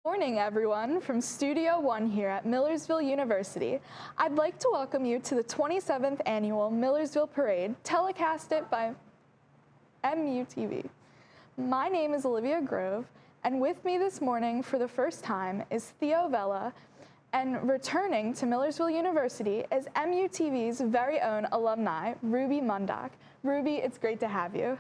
Morning, everyone, from Studio One here at Millersville University. I'd like to welcome you to the 27th Annual Millersville Parade, telecasted by MUTV. My name is Olivia Grove, and with me this morning for the first time is Theo Vela, and returning to Millersville University is MUTV's very own alumni, Ruby Mundok. Ruby, it's great to have you.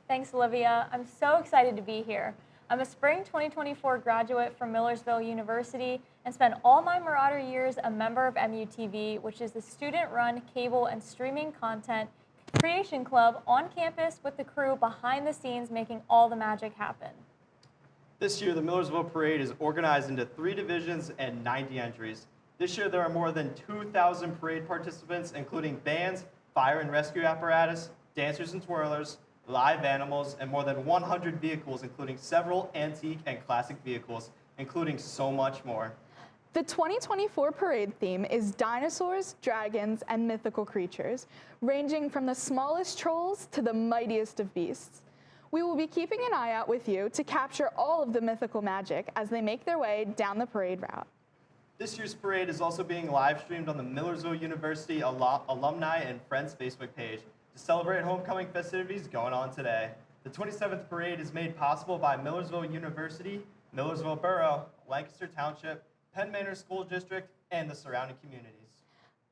Thanks, Olivia. I'm so excited to be here. I'm a spring 2024 graduate from Millersville University and spent all my Marauder years a member of MUTV, which is the student-run cable and streaming content creation club on campus with the crew behind the scenes making all the magic happen. This year, the Millersville Parade is organized into 3 divisions and 90 entries. This year, there are more than 2,000 parade participants, including bands, fire and rescue apparatus, dancers and twirlers, live animals, and more than 100 vehicles, including several antique and classic vehicles, including so much more. The 2024 parade theme is dinosaurs, dragons, and mythical creatures, ranging from the smallest trolls to the mightiest of beasts. We will be keeping an eye out with you to capture all of the mythical magic as they make their way down the parade route. This year's parade is also being live streamed on the Millersville University Alumni and Friends Facebook page to celebrate homecoming festivities going on today. The 27th parade is made possible by Millersville University, Millersville Borough, Lancaster Township, Penn Manor School District, and the surrounding communities.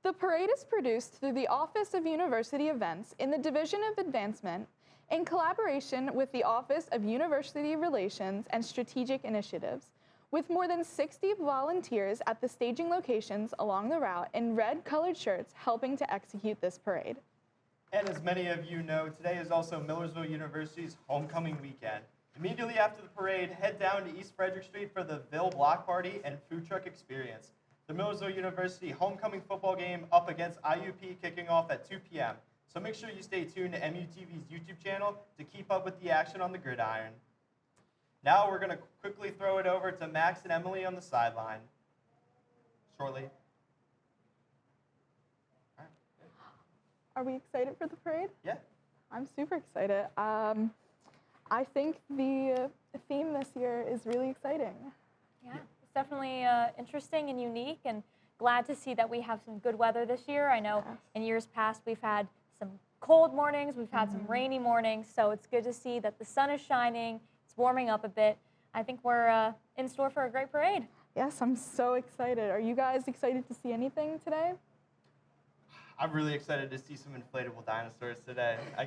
The parade is produced through the Office of University Events in the Division of Advancement in collaboration with the Office of University Relations and Strategic Initiatives, with more than 60 volunteers at the staging locations along the route in red-colored shirts helping to execute this parade. And as many of you know, today is also Millersville University's homecoming weekend. Immediately after the parade, head down to East Frederick Street for the Ville Block Party and Food Truck Experience. The Millersville University homecoming football game up against IUP kicking off at 2 p.m. So make sure you stay tuned to MUTV's YouTube channel to keep up with the action on the gridiron. Now we're going to quickly throw it over to Max and Emily on the sideline. Shortly. Are we excited for the parade? Yeah. I'm super excited. I think the theme this year is really exciting. Yeah, it's definitely interesting and unique, and glad to see that we have some good weather this year. I know in years past we've had some cold mornings, we've had some rainy mornings, so it's good to see that the sun is shining, it's warming up a bit. I think we're in store for a great parade. Yes, I'm so excited. Are you guys excited to see anything today? I'm really excited to see some inflatable dinosaurs today. I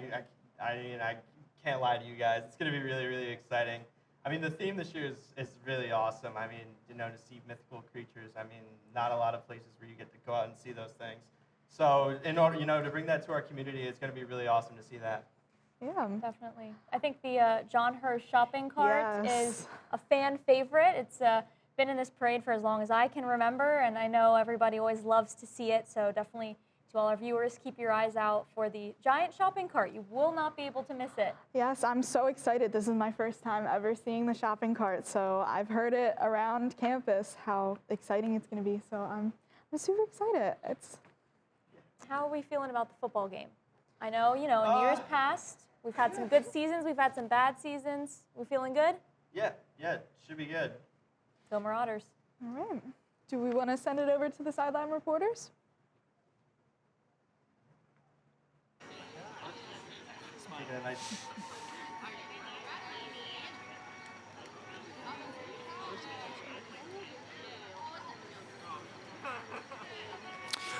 can't lie to you guys. It's going to be really, really exciting. I mean, the theme this year is really awesome. I mean, you know, to see mythical creatures. I mean, not a lot of places where you get to go out and see those things. So in order, you know, to bring that to our community, it's going to be really awesome to see that. Yeah. Definitely. I think the John Hirsch shopping cart is a fan favorite. It's been in this parade for as long as I can remember, and I know everybody always loves to see it, so definitely to all our viewers, keep your eyes out for the giant shopping cart. You will not be able to miss it. Yes, I'm so excited. This is my first time ever seeing the shopping cart, so I've heard it around campus how exciting it's going to be, so I'm super excited. How are we feeling about the football game? I know, you know, in years past, we've had some good seasons, we've had some bad seasons. We feeling good? Yeah, should be good. Go Marauders. All right. Do we want to send it over to the sideline reporters?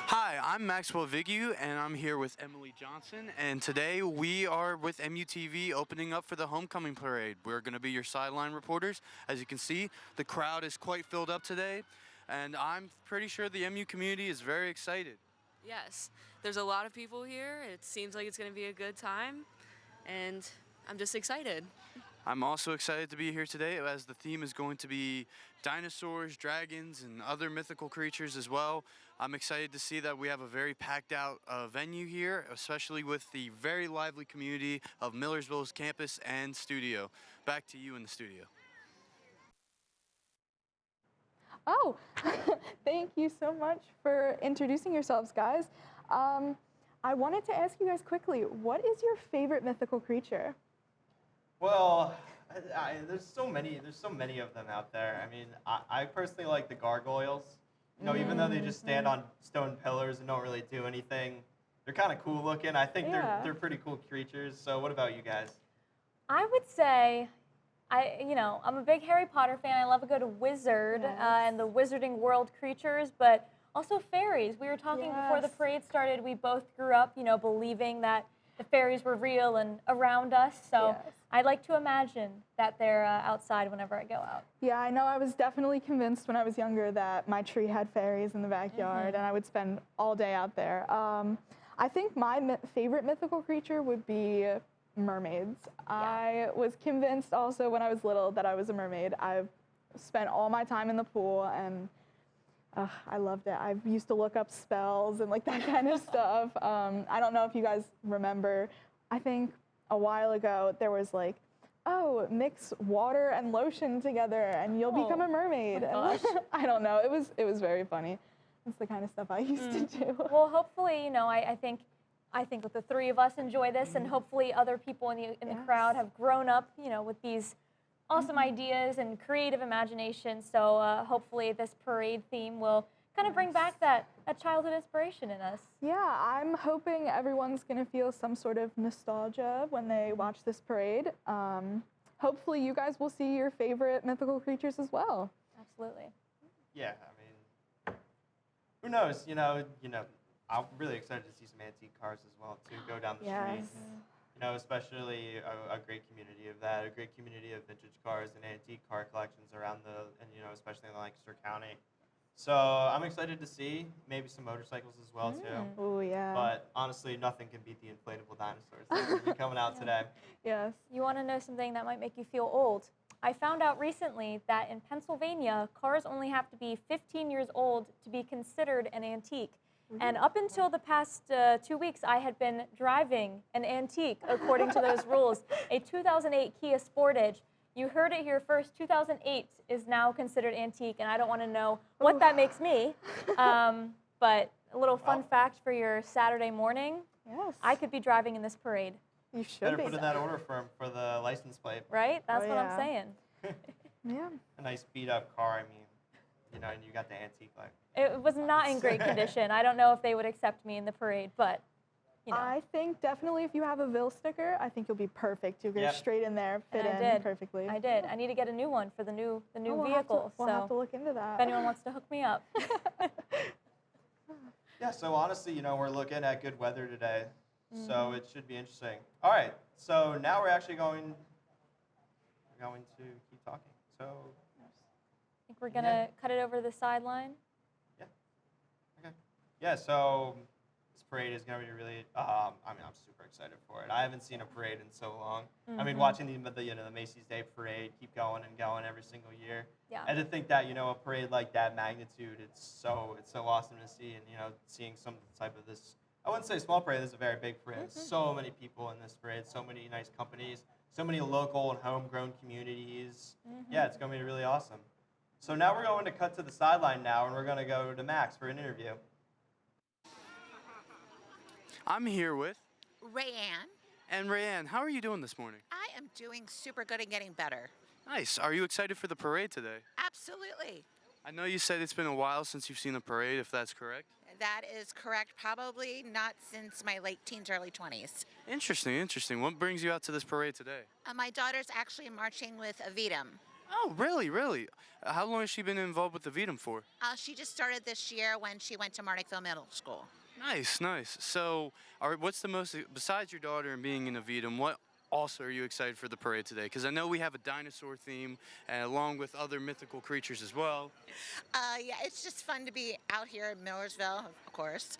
Hi, I'm Maxwell Vigue, and I'm here with Emily Johnson, and today we are with MUTV opening up for the homecoming parade. We're going to be your sideline reporters. As you can see, the crowd is quite filled up today, and I'm pretty sure the MU community is very excited. Yes, there's a lot of people here. It seems like it's going to be a good time, and I'm just excited. I'm also excited to be here today as the theme is going to be dinosaurs, dragons, and other mythical creatures as well. I'm excited to see that we have a very packed out venue here, especially with the very lively community of Millersville's campus and studio. Back to you in the studio. Oh, thank you so much for introducing yourselves, guys. I wanted to ask you guys quickly, what is your favorite mythical creature? Well, There's so many of them out there. I mean, I personally like the gargoyles. You know, even though they just stand on stone pillars and don't really do anything, they're kind of cool looking. I think they're pretty cool creatures. So what about you guys? I would say, I'm a big Harry Potter fan. I love a good wizard and the wizarding world creatures, but also fairies. We were talking before the parade started. We both grew up, believing that the fairies were real and around us. So I'd like to imagine that they're outside whenever I go out. Yeah, I know I was definitely convinced when I was younger that my tree had fairies in the backyard, and I would spend all day out there. I think my favorite mythical creature would be mermaids. I was convinced also when I was little that I was a mermaid. I've spent all my time in the pool, and I loved it. I used to look up spells and like that kind of stuff. I don't know if you guys remember. I think a while ago there was like, oh, mix water and lotion together and you'll become a mermaid. Oh my I don't know. It was very funny. It's the kind of stuff I used to do. Well, hopefully, I think that the three of us enjoy this, and hopefully other people in the crowd have grown up, with these awesome ideas and creative imagination. So hopefully this parade theme will kind of bring back that childhood inspiration in us. Yeah, I'm hoping everyone's going to feel some sort of nostalgia when they watch this parade. Hopefully you guys will see your favorite mythical creatures as well. Absolutely. Yeah, I mean, who knows? I'm really excited to see some antique cars as well too. Go down the street. Especially a great community of that, a great community of vintage cars and antique car collections around especially in Lancaster County. So I'm excited to see maybe some motorcycles as well too. Oh yeah. But honestly, nothing can beat the inflatable dinosaurs that will be coming out today. Yes. You want to know something that might make you feel old? I found out recently that in Pennsylvania, cars only have to be 15 years old to be considered an antique. And up until the past 2 weeks, I had been driving an antique according to those rules, a 2008 Kia Sportage. You heard it here first, 2008 is now considered antique, and I don't want to know what that makes me. But a little fun fact for your Saturday morning, I could be driving in this parade. You should Better put in that order for the license plate. Right? That's what I'm saying. Yeah. A nice beat up car, and you got the antique like. It was not in great condition. I don't know if they would accept me in the parade, but, I think definitely if you have a Ville sticker, I think you'll be perfect. You'll get straight in there, fit in perfectly. I did. I need to get a new one for the new vehicle. We'll have to look into that. If anyone wants to hook me up. Yeah, so honestly, we're looking at good weather today, so it should be interesting. All right, so now we're actually going to keep talking. So I think we're going to cut it over to the sideline. Yeah, so this parade is going to be really, I'm super excited for it. I haven't seen a parade in so long. I mean, watching the Macy's Day Parade keep going and going every single year. Yeah. And to think that, a parade like that magnitude, it's so awesome to see. And, seeing some type of this, I wouldn't say small parade, this is a very big parade. So many people in this parade, so many nice companies, so many local and homegrown communities. Yeah, it's going to be really awesome. So now we're going to cut to the sideline now, and we're going to go to Max for an interview. I'm here with Rayanne. And Rayanne, how are you doing this morning? I am doing super good and getting better. Nice. Are you excited for the parade today? Absolutely. I know you said it's been a while since you've seen a parade, if that's correct. That is correct. Probably not since my late teens, early 20s. Interesting. What brings you out to this parade today? My daughter's actually marching with Avidum. Oh, really? How long has she been involved with the Avidum for? She just started this year when she went to Marnickville Middle School. Nice. So, what's the most, besides your daughter and being in Avidum, what also are you excited for the parade today? Because I know we have a dinosaur theme, along with other mythical creatures as well. Yeah, it's just fun to be out here in Millersville, of course.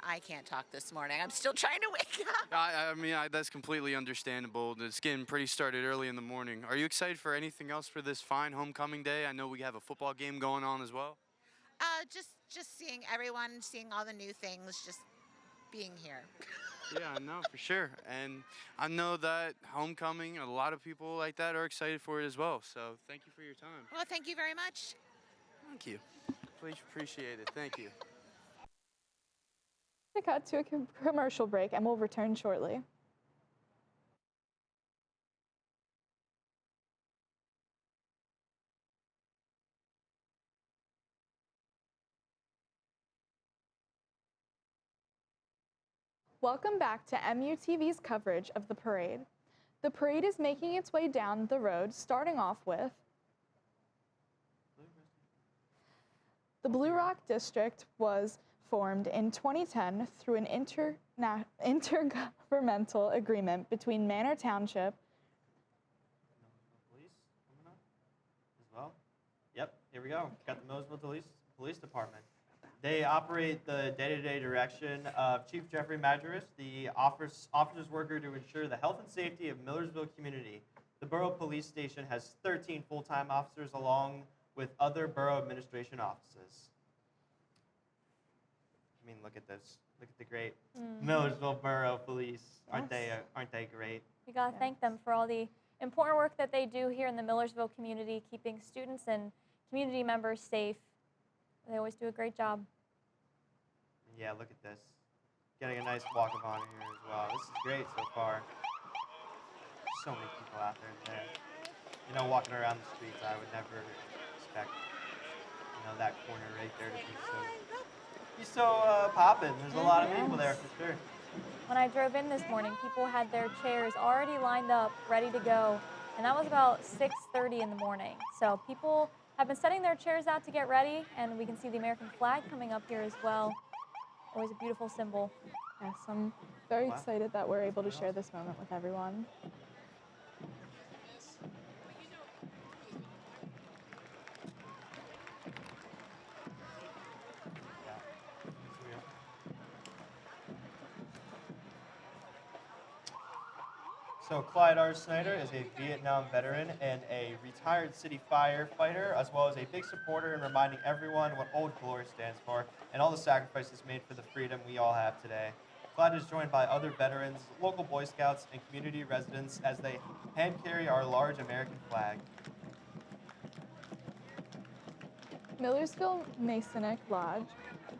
I can't talk this morning. I'm still trying to wake up. I mean, that's completely understandable. It's getting pretty started early in the morning. Are you excited for anything else for this fine homecoming day? I know we have a football game going on as well. Just seeing everyone, seeing all the new things, just being here. Yeah, no, for sure. And I know that homecoming, a lot of people like that are excited for it as well. So thank you for your time. Well, thank you very much. Thank you. Please appreciate it. Thank you. To cut to a commercial break, and we'll return shortly. Welcome back to MUTV's coverage of the parade. The parade is making its way down the road, starting off with the Blue Rock District was formed in 2010 through an intergovernmental agreement between Manor Township. Police coming up as well. Yep, here we go. Got the Millersville Police Department. They operate the day-to-day direction of Chief Jeffrey Madras, the officer's worker to ensure the health and safety of Millersville community. The Borough Police Station has 13 full-time officers along with other borough administration offices. I mean, look at this. Look at the great Millersville Borough Police. Aren't they great? We gotta thank them for all the important work that they do here in the Millersville community, keeping students and community members safe. They always do a great job. Yeah, look at this. Getting a nice walk of honor here as well. This is great so far. So many people out there today. You know, walking around the streets, I would never expect, that corner right there to be so popping. There's a lot of people there for sure. When I drove in this morning, people had their chairs already lined up, ready to go, and that was about 6:30 in the morning. So people have been setting their chairs out to get ready, and we can see the American flag coming up here as well. Always a beautiful symbol. Yes, I'm very excited that we're able to share this moment with everyone. So Clyde R. Snyder is a Vietnam veteran and a retired city firefighter, as well as a big supporter in reminding everyone what Old Glory stands for and all the sacrifices made for the freedom we all have today. Clyde is joined by other veterans, local Boy Scouts, and community residents as they hand carry our large American flag. Millersville Masonic Lodge,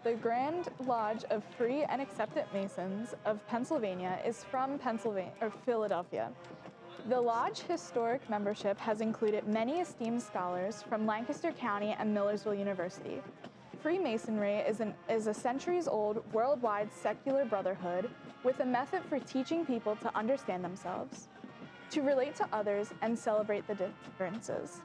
the Grand Lodge of Free and Accepted Masons of Pennsylvania, is from Philadelphia. The lodge historic membership has included many esteemed scholars from Lancaster County and Millersville University. Freemasonry is a centuries-old worldwide secular brotherhood with a method for teaching people to understand themselves, to relate to others, and celebrate the differences.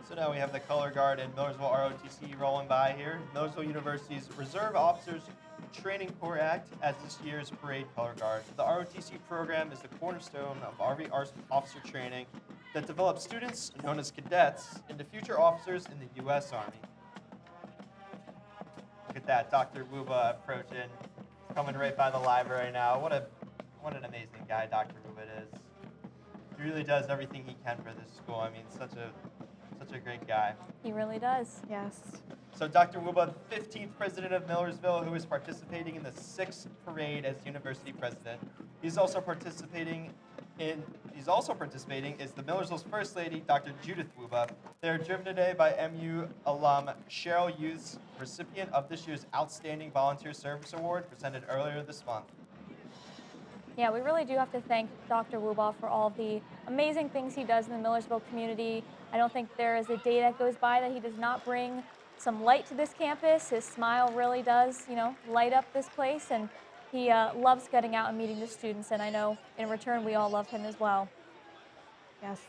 So now we have the Color Guard and Millersville ROTC rolling by here. Millersville University's Reserve Officers Training Corps Act as this year's parade color guard. The ROTC program is the cornerstone of RV officer training that develops students, known as cadets, into future officers in the U.S. Army. Look at that, Dr. Wuba approaching, coming right by the library now. What an amazing guy Dr. Wuba is. He really does everything he can for this school. I mean, such a great guy. He really does. Yes. So Dr. Wuba, the 15th president of Millersville, who is participating in the 6th parade as university president. He's also participating is the Millersville's First Lady, Dr. Judith Wuba. They are driven today by MU alum Cheryl Youths, recipient of this year's Outstanding Volunteer Service Award, presented earlier this month. Yeah, we really do have to thank Dr. Wuba for all of the amazing things he does in the Millersville community. I don't think there is a day that goes by that he does not bring some light to this campus. His smile really does, light up this place, and he loves getting out and meeting the students, and I know in return we all love him as well. Yes.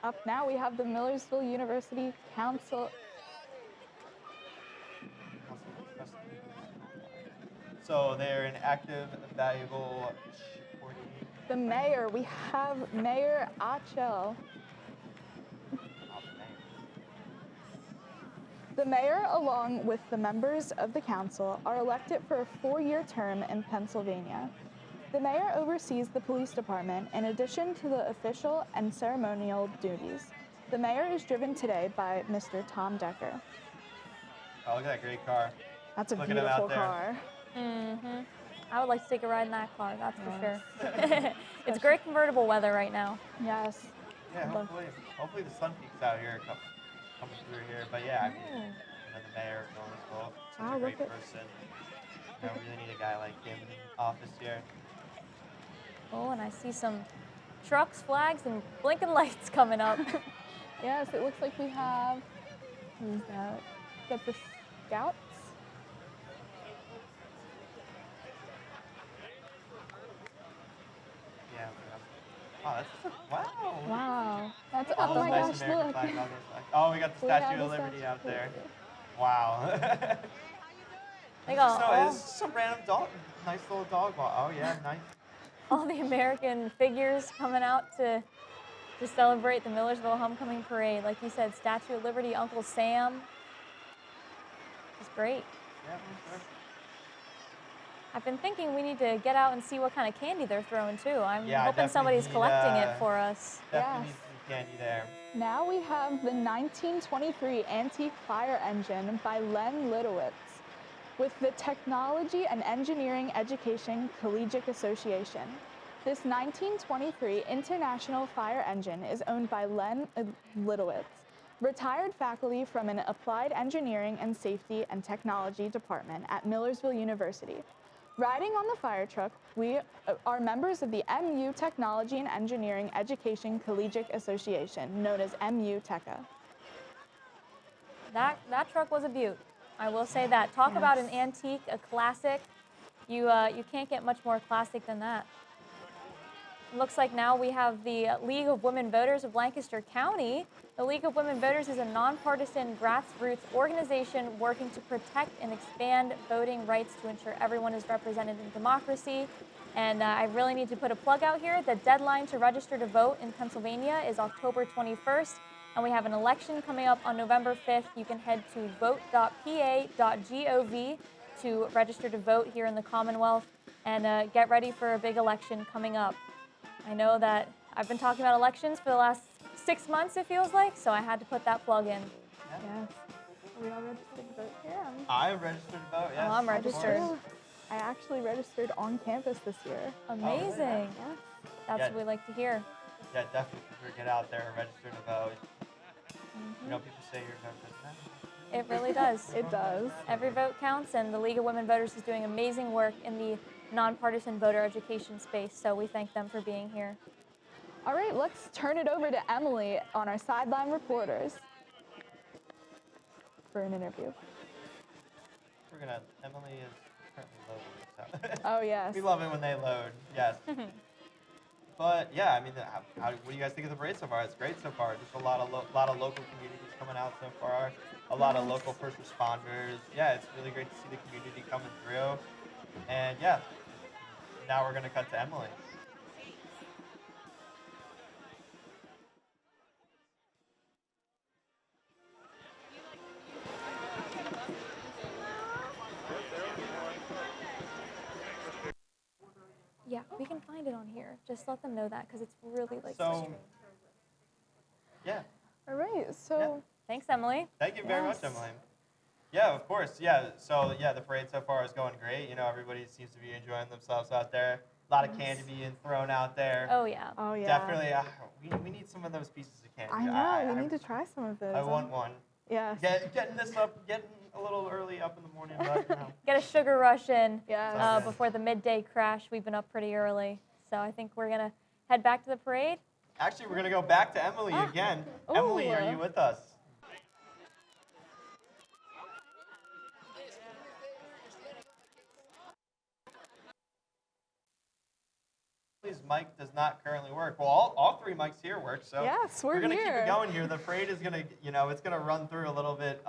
Up now we have the Millersville University Council. So they're an active, valuable supporting. The mayor, we have Mayor Achel. The mayor, along with the members of the council, are elected for a 4-year term in Pennsylvania. The mayor oversees the police department in addition to the official and ceremonial duties. The mayor is driven today by Mr. Tom Decker. Oh, look at that great car. That's a Look at him beautiful out there. car. Mm-hmm. I would like to take a ride in that car, that's for sure. It's great convertible weather right now. Yes. Yeah, hopefully the sun peaks out here coming through here. But yeah, I mean, the mayor of Millersville, such a great person. We really need a guy like him in office here. Oh, and I see some trucks, flags, and blinking lights coming up. Yes, it looks like we have, who's that? Is that the Scouts? Wow, wow. Wow. That's, All oh those my nice gosh, American look. flags on this flag. Oh, we got the We have Statue the of Liberty Statue out of there. Liberty. Wow. They got all, It's some random dog, nice little dog walk. Oh yeah, nice. all the American figures coming out to celebrate the Millersville Homecoming Parade. Like you said, Statue of Liberty, Uncle Sam. It's great. Yeah, for sure. I've been thinking we need to get out and see what kind of candy they're throwing too. I'm Yeah, hoping definitely somebody's need, collecting it for us. Definitely Yes. needs some candy there. Now we have the 1923 Antique Fire Engine by Len Litowitz with the Technology and Engineering Education Collegiate Association. This 1923 International Fire Engine is owned by Len Litowitz, retired faculty from an Applied Engineering and Safety and Technology department at Millersville University. Riding on the fire truck, we are members of the MU Technology and Engineering Education Collegiate Association, known as MU-TECA. That truck was a beaut. I will say that. Talk about an antique, a classic. You can't get much more classic than that. Looks like now we have the League of Women Voters of Lancaster County. The League of Women Voters is a nonpartisan grassroots organization working to protect and expand voting rights to ensure everyone is represented in democracy. And I really need to put a plug out here. The deadline to register to vote in Pennsylvania is October 21st, and we have an election coming up on November 5th. You can head to vote.pa.gov to register to vote here in the Commonwealth and get ready for a big election coming up. I know that I've been talking about elections for the last 6 months, it feels like, so I had to put that plug in. Yes. Are we all registered to vote here? I registered to vote, yes. Oh, I'm registered. I actually registered on campus this year. Amazing. Yes. That's what we like to hear. Yeah, definitely for sure. Get out there and register to vote. You know, people say your vote doesn't matter. It really does. It does. Every vote counts, and the League of Women Voters is doing amazing work in the nonpartisan voter education space, so we thank them for being here. All right, let's turn it over to Emily on our Sideline Reporters for an interview. Emily is currently loading, so. Oh, yes. We love it when they load, yes. But yeah, I mean, what do you guys think of the parade so far? It's great so far. Just a lot of local communities coming out so far. A lot of local first responders. Yeah, it's really great to see the community coming through. And yeah, now we're gonna cut to Emily. Yeah, we can find it on here. Just let them know that because it's really like. So, yeah. All right, so Thanks, Emily. Thank you very much, Yes. Emily. Yeah, of course. Yeah. So yeah, the parade so far is going great. You know, everybody seems to be enjoying themselves out there. A lot of candy being thrown out there. Oh yeah. oh yeah. Definitely. We need some of those pieces of candy. I know, we need to try some of those. I want one. Yes. Getting a little early up in the morning, but you know. Get a sugar rush in Yes. before the midday crash. We've been up pretty early, so I think we're gonna head back to the parade. Actually, we're gonna go back to Emily again. Emily, Ooh. are you with us? Emily's mic does not currently work. Well, all three mics here work, so Yes, we're gonna here. keep it going here. The parade is gonna, it's gonna run through a little bit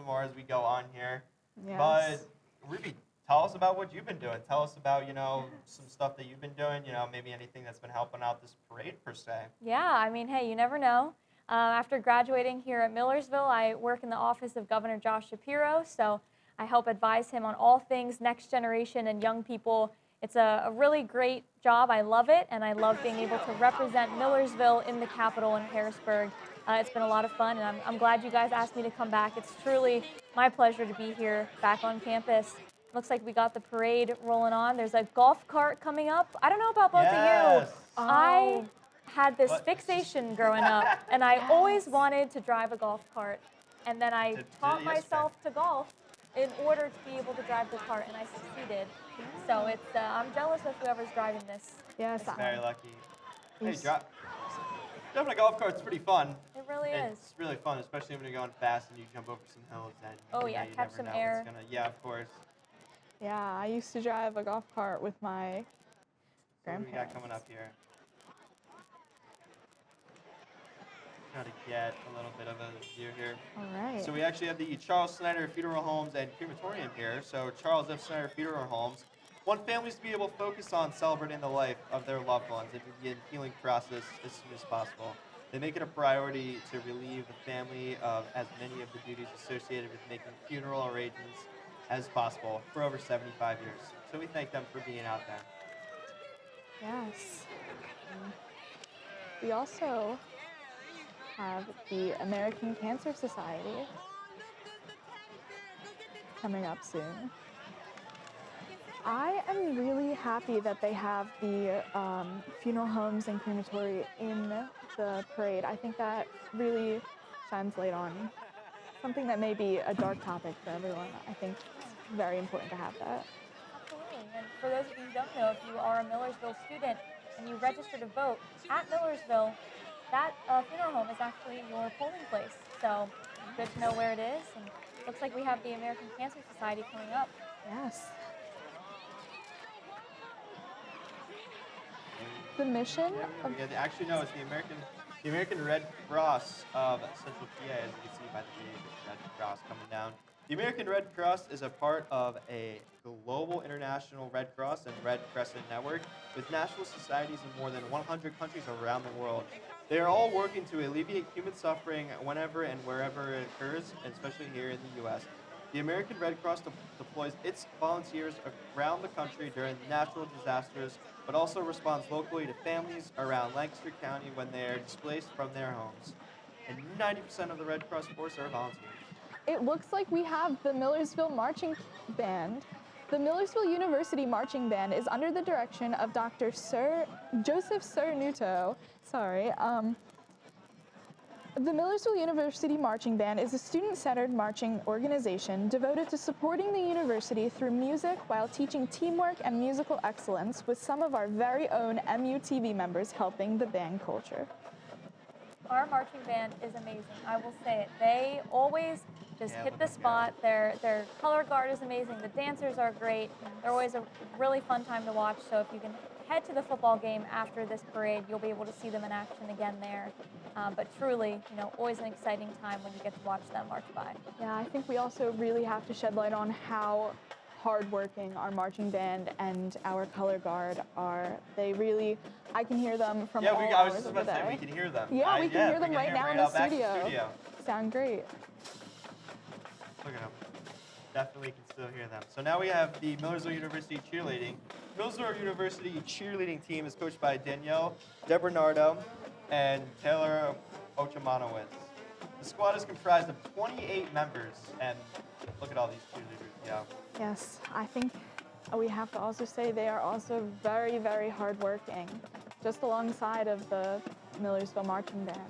more as we go on here. Yes. But Ruby, tell us about what you've been doing. Tell us about, some stuff that you've been doing, maybe anything that's been helping out this parade per se. Yeah, I mean, hey, you never know. After graduating here at Millersville, I work in the office of Governor Josh Shapiro, so I help advise him on all things next generation and young people. It's a really great job. I love it, and I love being able to represent Millersville in the Capitol in Harrisburg. It's been a lot of fun, and I'm glad you guys asked me to come back. It's truly my pleasure to be here back on campus. Looks like we got the parade rolling on. There's a golf cart coming up. I don't know about both of you. Yes. I had this What? fixation growing up, and I always wanted to drive a golf cart. And then I taught myself to golf in order to be able to drive the cart, and I succeeded. So it's I'm jealous of whoever's driving this. Yes. Very lucky. Hey, Yes. driving a golf cart's pretty fun. It really is. It's really fun, especially when you're going fast and you jump over some hills. And Oh, yeah, you catch never some know air. what's yeah, of course. Yeah, I used to drive a golf cart with my What do we got grandparents. coming up here? try to get a little bit of a view here. All right. So we actually have the Charles Snyder Funeral Homes and Crematorium here. So Charles F. Snyder Funeral Homes want families to be able to focus on celebrating the life of their loved ones and begin healing process as soon as possible. They make it a priority to relieve the family of as many of the duties associated with making funeral arrangements as possible for over 75 years. So we thank them for being out there. Yes. We also have the American Cancer Society coming up soon. I am really happy that they have the funeral homes and crematory in the parade. I think that really shines light on something that may be a dark topic for everyone. I think it's very important to have that. Absolutely. And for those of you who don't know, if you are a Millersville student and you register to vote at Millersville, that funeral home is actually your polling place. So good to know where it is. And looks like we have the American Cancer Society coming up. Yes. The mission of Actually, no, it's the American Red Cross of Central PA, as you can see by the Red Cross coming down. The American Red Cross is a part of a global international Red Cross and Red Crescent network with national societies in more than 100 countries around the world. They are all working to alleviate human suffering whenever and wherever it occurs, and especially here in the U.S. The American Red Cross deploys its volunteers around the country during natural disasters, but also responds locally to families around Lancaster County when they are displaced from their homes. And 90% of the Red Cross force are volunteers. It looks like we have the Millersville Marching Band. The Millersville University Marching Band is under the direction of Dr. Joseph Cernuto. The Millersville University Marching Band is a student-centered marching organization devoted to supporting the university through music while teaching teamwork and musical excellence, with some of our very own MUTV members helping the band culture. Our marching band is amazing. I will say it. They always just hit the spot. Their color guard is amazing. The dancers are great. They're always a really fun time to watch. So if you can head to the football game after this parade, you'll be able to see them in action again there. But truly, always an exciting time when you get to watch them march by. Yeah, I think we also really have to shed light on how hardworking our marching band and our color guard are. They really, I can hear them from all I was hours just of about the to say, day. we can hear them. Yeah, we can hear them right now in the out back studio. Sound great. Look at them. Definitely can still hear them. So now we have the Millersville University cheerleading. Millersville University cheerleading team is coached by Danielle DeBernardo and Taylor Ochamanowitz. The squad is comprised of 28 members, and look at all these cheerleaders go. Yes, I think we have to also say they are also very, very hardworking, just alongside of the Millersville Marching Band.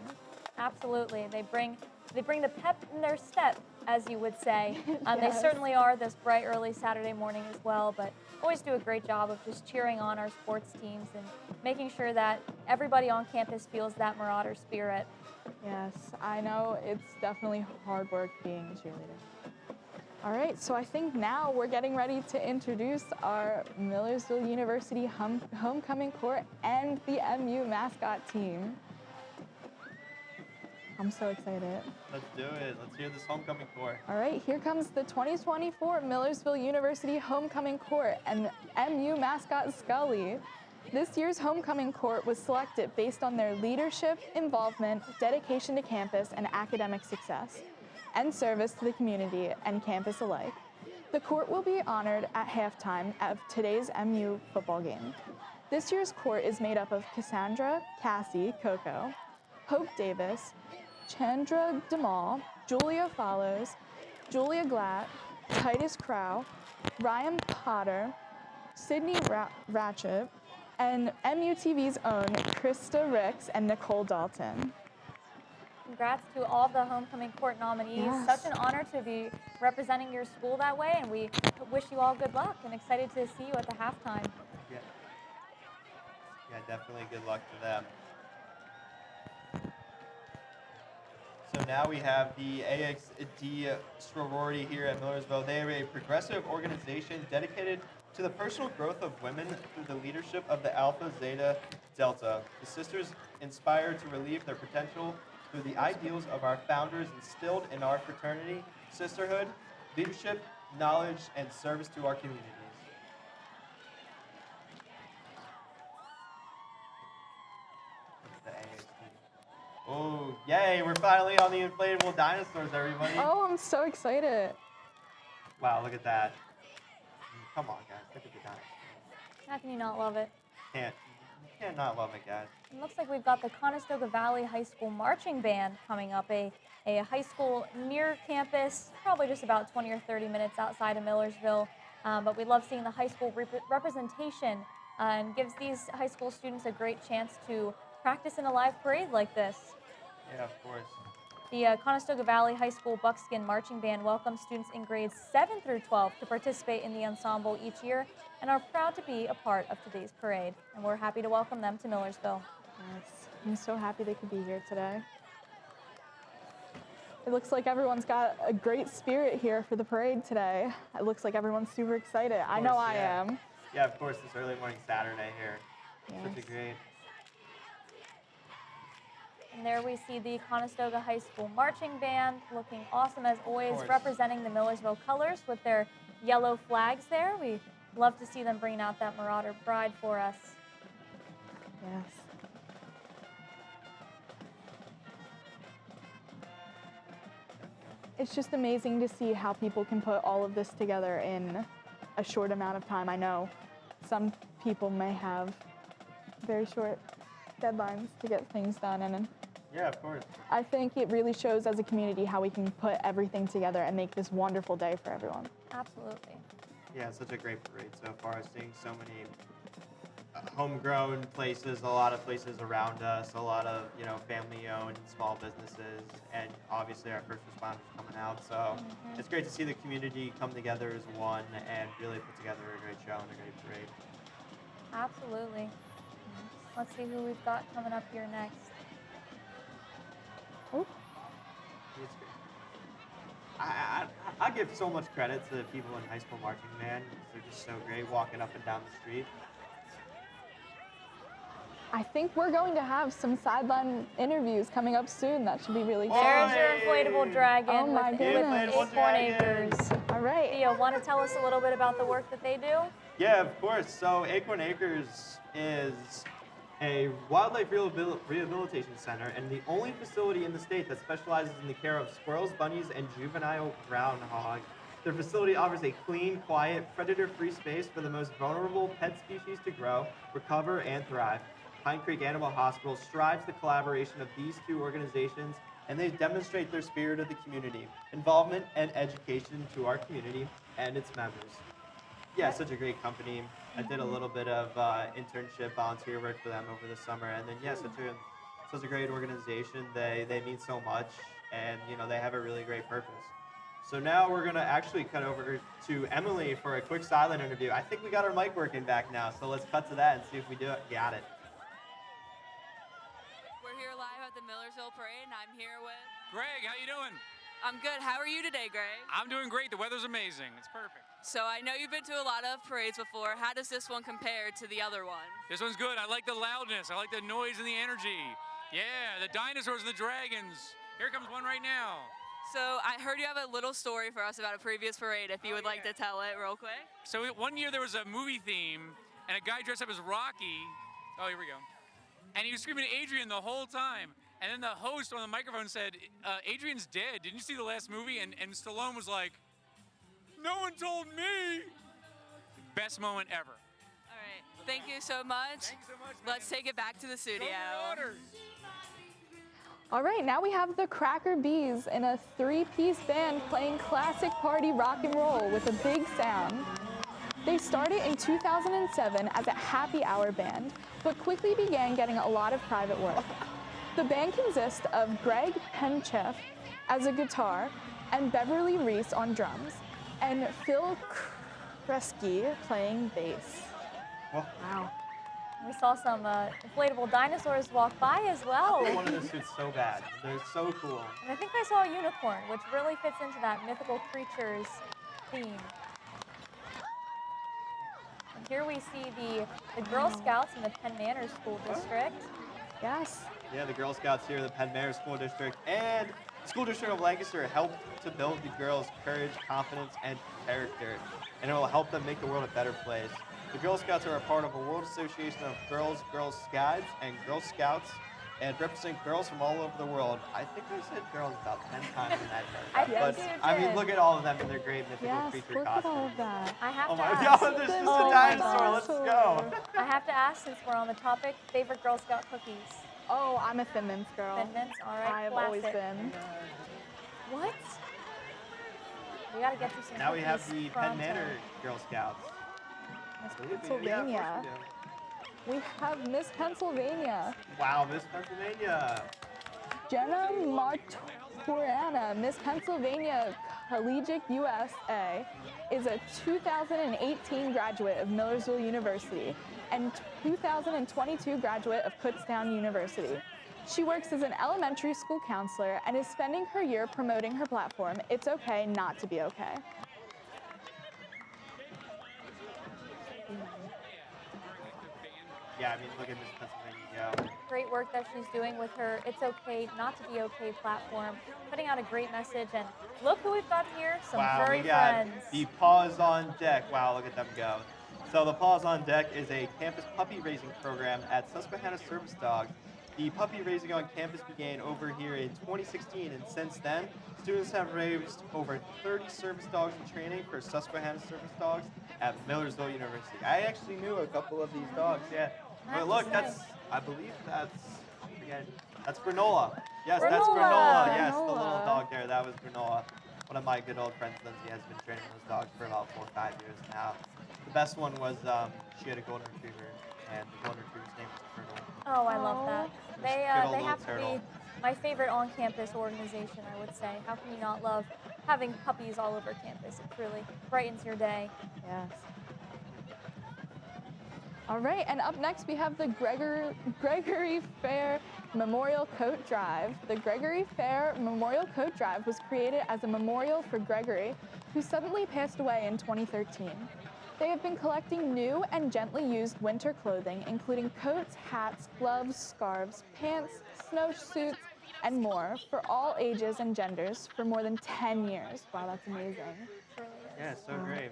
Absolutely. They bring the pep in their step, as you would say. Yes. They certainly are this bright early Saturday morning as well, but always do a great job of just cheering on our sports teams and making sure that everybody on campus feels that Marauder spirit. Yes, I know it's definitely hard work being a cheerleader. All right, so I think now we're getting ready to introduce our Millersville University homecoming court and the MU mascot team. I'm so excited. Let's do it. Let's hear this homecoming court. All right, here comes the 2024 Millersville University homecoming court and MU mascot Scully. This year's homecoming court was selected based on their leadership, involvement, dedication to campus, and academic success, and service to the community and campus alike. The court will be honored at halftime of today's MU football game. This year's court is made up of Cassandra, Cassie, Coco, Hope Davis, Chandra Demal, Julia Follows, Julia Glatt, Titus Crow, Ryan Potter, Sydney Ratchet, and MUTV's own Krista Ricks and Nicole Dalton. Congrats to all the homecoming court nominees. Yes. Such an honor to be representing your school that way, and we wish you all good luck and excited to see you at the halftime. Yeah, definitely good luck to them. So now we have the AXD sorority here at Millersville. They are a progressive organization dedicated to the personal growth of women through the leadership of the Alpha Zeta Delta. The sisters inspire to relieve their potential through the ideals of our founders instilled in our fraternity, sisterhood, leadership, knowledge, and service to our communities. Oh, yay, we're finally on the inflatable dinosaurs, everybody. Oh, I'm so excited. Wow, look at that. Come on, guys, look at the dinosaurs. How can you not love it? You can't not love it, guys. It looks like we've got the Conestoga Valley High School Marching Band coming up, a high school near campus, probably just about 20 or 30 minutes outside of Millersville. But we love seeing the high school representation and gives these high school students a great chance to practice in a live parade like this. Yeah, of course. The Conestoga Valley High School Buckskin Marching Band welcomes students in grades 7 through 12 to participate in the ensemble each year and are proud to be a part of today's parade. And we're happy to welcome them to Millersville. Yes, I'm so happy they could be here today. It looks like everyone's got a great spirit here for the parade today. It looks like everyone's super excited. I know I am. Yeah, of course, this early morning Saturday here. Yes. Such a great. And there we see the Conestoga High School Marching Band looking awesome as always, course. representing the Millersville colors with their yellow flags there. We love to see them bringing out that Marauder Pride for us. Yes. It's just amazing to see how people can put all of this together in a short amount of time. I know some people may have very short deadlines to get things done, and Yeah, of course. I think it really shows as a community how we can put everything together and make this wonderful day for everyone. Absolutely. Yeah, it's such a great parade so far. Seeing so many homegrown places, a lot of places around us, a lot of family-owned small businesses, and obviously our first responders coming out. So it's great to see the community come together as one and really put together a great show and a great parade. Absolutely. Let's see who we've got coming up here next. Oh, It's great. I give so much credit to the people in high school marching band. They're just so great walking up and down the street. I think we're going to have some sideline interviews coming up soon. That should be really good. There's your inflatable dragon Oh my with goodness. Acorn Acres. All right. Theo, want to tell us a little bit about the work that they do? Yeah, of course. So Acorn Acres is a wildlife rehabilitation center and the only facility in the state that specializes in the care of squirrels, bunnies, and juvenile groundhog. Their facility offers a clean, quiet, predator-free space for the most vulnerable pet species to grow, recover, and thrive. Pine Creek Animal Hospital strives the collaboration of these two organizations, and they demonstrate their spirit of the community, involvement and education to our community and its members. Yeah, such a great company. I did a little bit of internship, volunteer work for them over the summer, and then such a great organization. They mean so much, and they have a really great purpose. So now we're gonna actually cut over to Emily for a quick silent interview. I think we got our mic working back now, so let's cut to that and see if we got it. We're here live at the Millersville Parade, and I'm here with... Greg, how you doing? I'm good. How are you today, Greg? I'm doing great. The weather's amazing. It's perfect. So I know you've been to a lot of parades before. How does this one compare to the other one? This one's good. I like the loudness. I like the noise and the energy. Yeah, the dinosaurs and the dragons. Here comes one right now. So I heard you have a little story for us about a previous parade, if you would like to tell it real quick. So one year there was a movie theme, and a guy dressed up as Rocky. Oh, here we go. And he was screaming Adrian the whole time. And then the host on the microphone said, Adrian's dead. Didn't you see the last movie? And Stallone was like, no one told me. Best moment ever. All right. Thank you so much. Thank you so much. Let's take it back to the studio. All right, now we have the Cracker Bees in a three-piece band playing classic party rock and roll with a big sound. They started in 2007 as a happy hour band, but quickly began getting a lot of private work. The band consists of Greg Penchef as a guitar and Beverly Reese on drums, and Phil Kresge playing bass. Wow. We saw some inflatable dinosaurs walk by as well. I wanted those suits so bad. They're so cool. And I think I saw a unicorn, which really fits into that mythical creatures theme. And here we see the Girl Scouts in the Penn Manor School District. Yes. Yeah, the Girl Scouts here, the Penn Manor School District, and the School District of Lancaster helped to build the girls' courage, confidence, and character, and it will help them make the world a better place. The Girl Scouts are a part of a World Association of Girls, Girl Scouts, and Girl Scouts, and represent girls from all over the world. I think we said girls about 10 times in that paragraph. think you I mean, did. look at all of them in their great mythical Yes, creature look at all costumes. of that. I have Oh to my ask. god, there's just Oh a my dinosaur. Let's go. I have to ask, since we're on the topic, favorite Girl Scout cookies. Oh, I'm a Thin Mints girl. Thin Mints, all right, I have classic. always been. What? We gotta get you some Now we have cookies the pronto. Penn Manor Girl Scouts. Miss Yeah, of Pennsylvania. course we We have Miss Pennsylvania. do. Wow, Miss Pennsylvania. Jenna Martorana, Miss Pennsylvania Collegiate USA, is a 2018 graduate of Millersville University and 2022 graduate of Kutztown University. She works as an elementary school counselor and is spending her year promoting her platform, It's Okay Not to Be Okay. Yeah, I mean, look at Miss Pennsylvania go. Great work that she's doing with her It's Okay Not to Be Okay platform, putting out a great message. And look who we've got here, some Wow, furry we got friends. the Paws on Deck. Wow, look at them go. So the Paws on Deck is a campus puppy raising program at Susquehanna Service Dogs. The puppy raising on campus began over here in 2016, and since then, students have raised over 30 service dogs in training for Susquehanna Service Dogs at Millersville University. I actually knew a couple of these dogs, yeah. But look, that's, I believe that's, I forget, that's Granola. Yes, that's Granola. Granola. Yes, the little Granola. dog there, that was Granola. One of my good old friends, Lindsay, has been training those dogs for about 4 or 5 years now. The best one was, she had a golden retriever, and the golden retriever's name was Colonel. Oh, I love that. They Good old they little have to turtle. be my favorite on-campus organization, I would say. How can you not love having puppies all over campus? It really brightens your day. Yes. All right, and up next we have the Gregory Fair Memorial Coat Drive. The Gregory Fair Memorial Coat Drive was created as a memorial for Gregory, who suddenly passed away in 2013. They have been collecting new and gently used winter clothing, including coats, hats, gloves, scarves, pants, snowsuits, and more for all ages and genders for more than 10 years. Wow, that's amazing. Really is. Yeah, so great.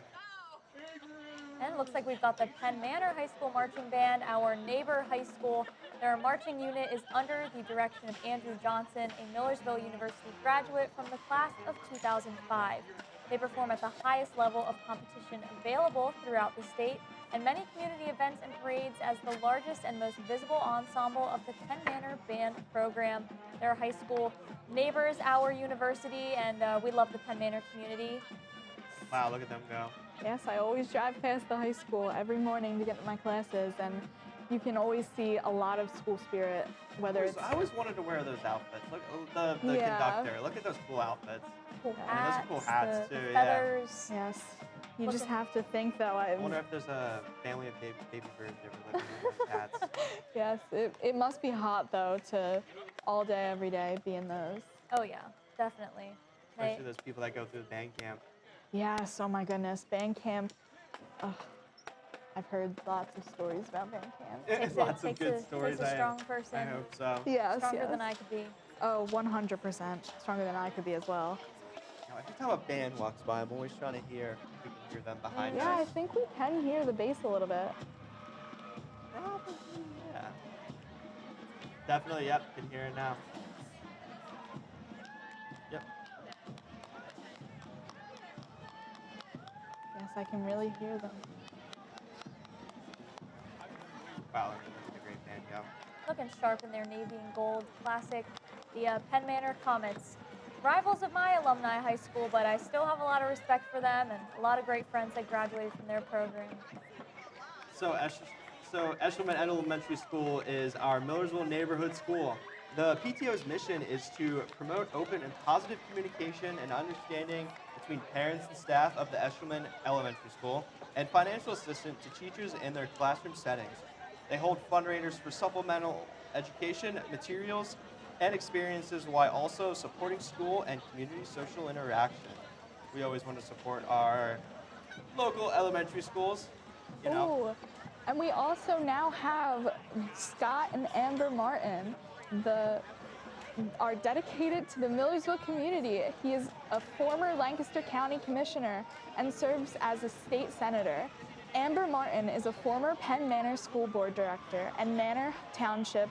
And it looks like we've got the Penn Manor High School Marching Band, our neighbor high school. Their marching unit is under the direction of Andrew Johnson, a Millersville University graduate from the class of 2005. They perform at the highest level of competition available throughout the state and many community events and parades as the largest and most visible ensemble of the Penn Manor Band program. They're high school neighbors, our university, and we love the Penn Manor community. Wow, look at them go. Yes, I always drive past the high school every morning to get to my classes, and you can always see a lot of school spirit, whether it's... I always wanted to wear those outfits. Look, the Yeah. conductor. Look at those cool outfits. Cool Yeah. And those hats, cool hats, the too, yeah. feathers. Yes. You Look just at- have to think, though. I wonder if there's a family of baby birds ever living in those hats. Yes, it must be hot, though, to all day, every day be in those. Oh yeah, definitely. They, Especially those people that go through the band camp. Yes, oh my goodness, band camp. Ugh, I've heard lots of stories about band camp. takes Lots a, of good stories. Takes a strong person. I hope so. Yes, Stronger yes. than I could be. Oh, 100% stronger than I could be as well. Now, every time a band walks by, I'm always trying to hear if we can hear them behind Yeah, I us. think we can hear the bass a little bit. Probably, yeah. Definitely, yep, can hear it now. Yep. Yes, I can really hear them. Wow, look at the great band go. Looking sharp in their navy and gold. Classic. The Penn Manor Comets. Rivals of my alumni high school, but I still have a lot of respect for them and a lot of great friends that graduated from their program. So Eshelman Elementary School is our Millersville neighborhood school. The PTO's mission is to promote open and positive communication and understanding between parents and staff of the Eshelman Elementary School and financial assistance to teachers in their classroom settings. They hold fundraisers for supplemental education, materials, and experiences while also supporting school and community social interaction. We always want to support our local elementary schools, you know. Ooh, And we also now have Scott and Amber Martin, are dedicated to the Millersville community. He is a former Lancaster County Commissioner and serves as a state senator. Amber Martin is a former Penn Manor School Board Director and Manor Township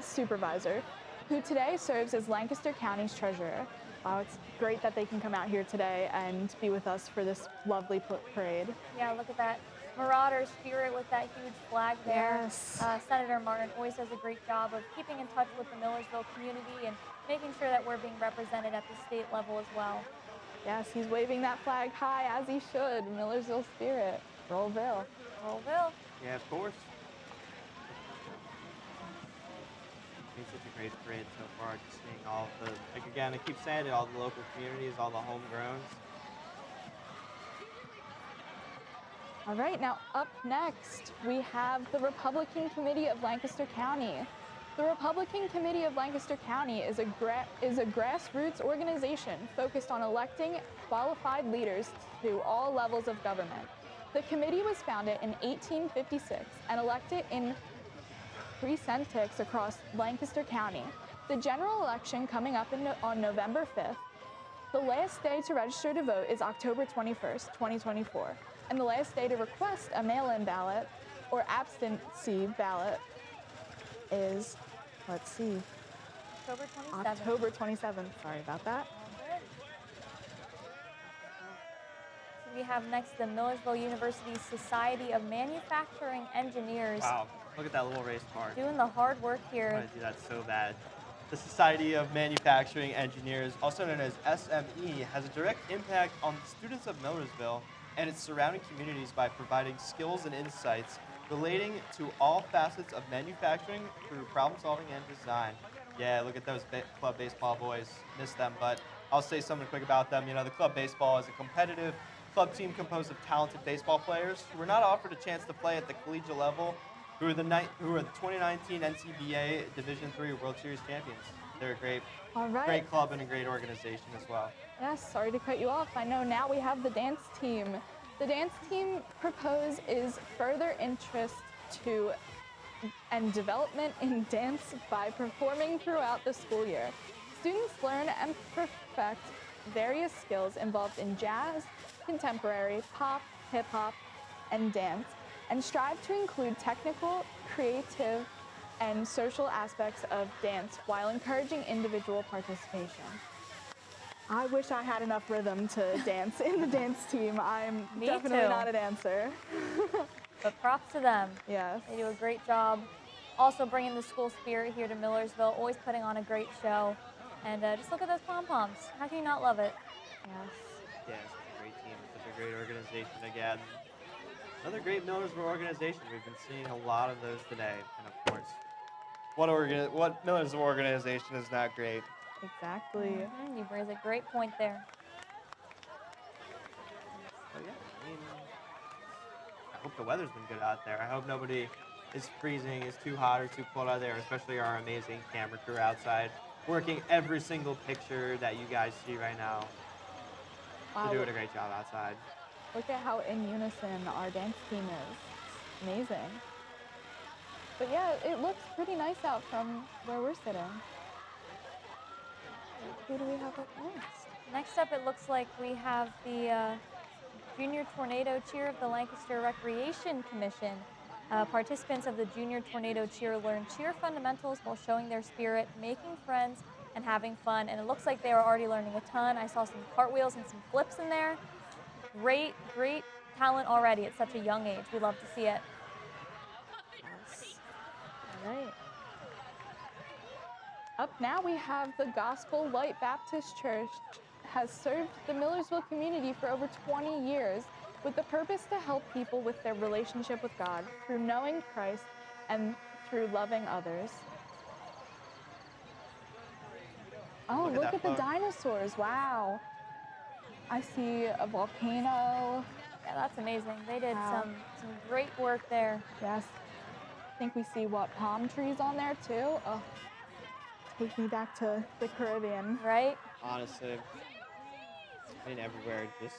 Supervisor, who today serves as Lancaster County's Treasurer. Wow, it's great that they can come out here today and be with us for this lovely parade. Yeah, look at that Marauder spirit with that huge flag there. Yes. Senator Martin always does a great job of keeping in touch with the Millersville community and making sure that we're being represented at the state level as well. Yes, he's waving that flag high as he should. Millersville spirit. Rollville. Rollville. Yeah, of course. It's such a great parade so far, just seeing all the, like again, I keep saying it, all the local communities, all the homegrowns. All right, now up next, we have the Republican Committee of Lancaster County. The Republican Committee of Lancaster County is a grassroots organization focused on electing qualified leaders to all levels of government. The committee was founded in 1856 and elected in precincts across Lancaster County. The general election coming up on November 5th. The last day to register to vote is October 21st, 2024. And the last day to request a mail-in ballot or absentee ballot is, let's see, October 27th. October 27th. Sorry about that. So we have next the Millersville University Society of Manufacturing Engineers. Wow, look at that little race car. Doing the hard work I here. want to do that so bad. The Society of Manufacturing Engineers, also known as SME, has a direct impact on the students of Millersville and its surrounding communities by providing skills and insights relating to all facets of manufacturing through problem solving and design. Yeah, look at those club baseball boys. Miss them, but I'll say something quick about them. You know, the club baseball is a competitive club team composed of talented baseball players who were not offered a chance to play at the collegiate level, who are the 2019 NCBA Division III World Series champions. They're a All right. great club and a great organization as well. Yes, sorry to cut you off. I know now we have the dance team. The dance team propose is further interest to and development in dance by performing throughout the school year. Students learn and perfect various skills involved in jazz, contemporary, pop, hip hop, and dance, and strive to include technical, creative, and social aspects of dance while encouraging individual participation. I wish I had enough rhythm to dance in the dance team. I'm Me definitely too. not a dancer. But props to them. Yes. They do a great job. Also bringing the school spirit here to Millersville, always putting on a great show. And just look at those pom-poms. How can you not love it? Yes. Yeah, it's such a great team, it's such a great organization again. Another great Millersville organization. We've been seeing a lot of those today, and of course, what Millersville organization is not great? Exactly. You raise a great point there. But yeah, I mean, I hope the weather's been good out there. I hope nobody is freezing, is too hot or too cold out there, especially our amazing camera crew outside, working every single picture that you guys see right now. Wow, They're doing a great job outside. look at how in unison our dance team is. It's amazing. But yeah, it looks pretty nice out from where we're sitting. Who do we have up next? Next up, it looks like we have the Junior Tornado Cheer of the Lancaster Recreation Commission. Participants of the Junior Tornado Cheer learn cheer fundamentals while showing their spirit, making friends, and having fun. And it looks like they are already learning a ton. I saw some cartwheels and some flips in there. Great, great talent already at such a young age. We love to see it. Yes. All right. Up now we have the Gospel Light Baptist Church has served the Millersville community for over 20 years with the purpose to help people with their relationship with God through knowing Christ and through loving others. Oh, look at the dinosaurs. Wow. I see a volcano. Yeah, that's amazing. They did Wow. some great work there. Yes. I think we see what, palm trees on there too? Oh, take me back to the Caribbean. Right? Honestly, I mean, everywhere, just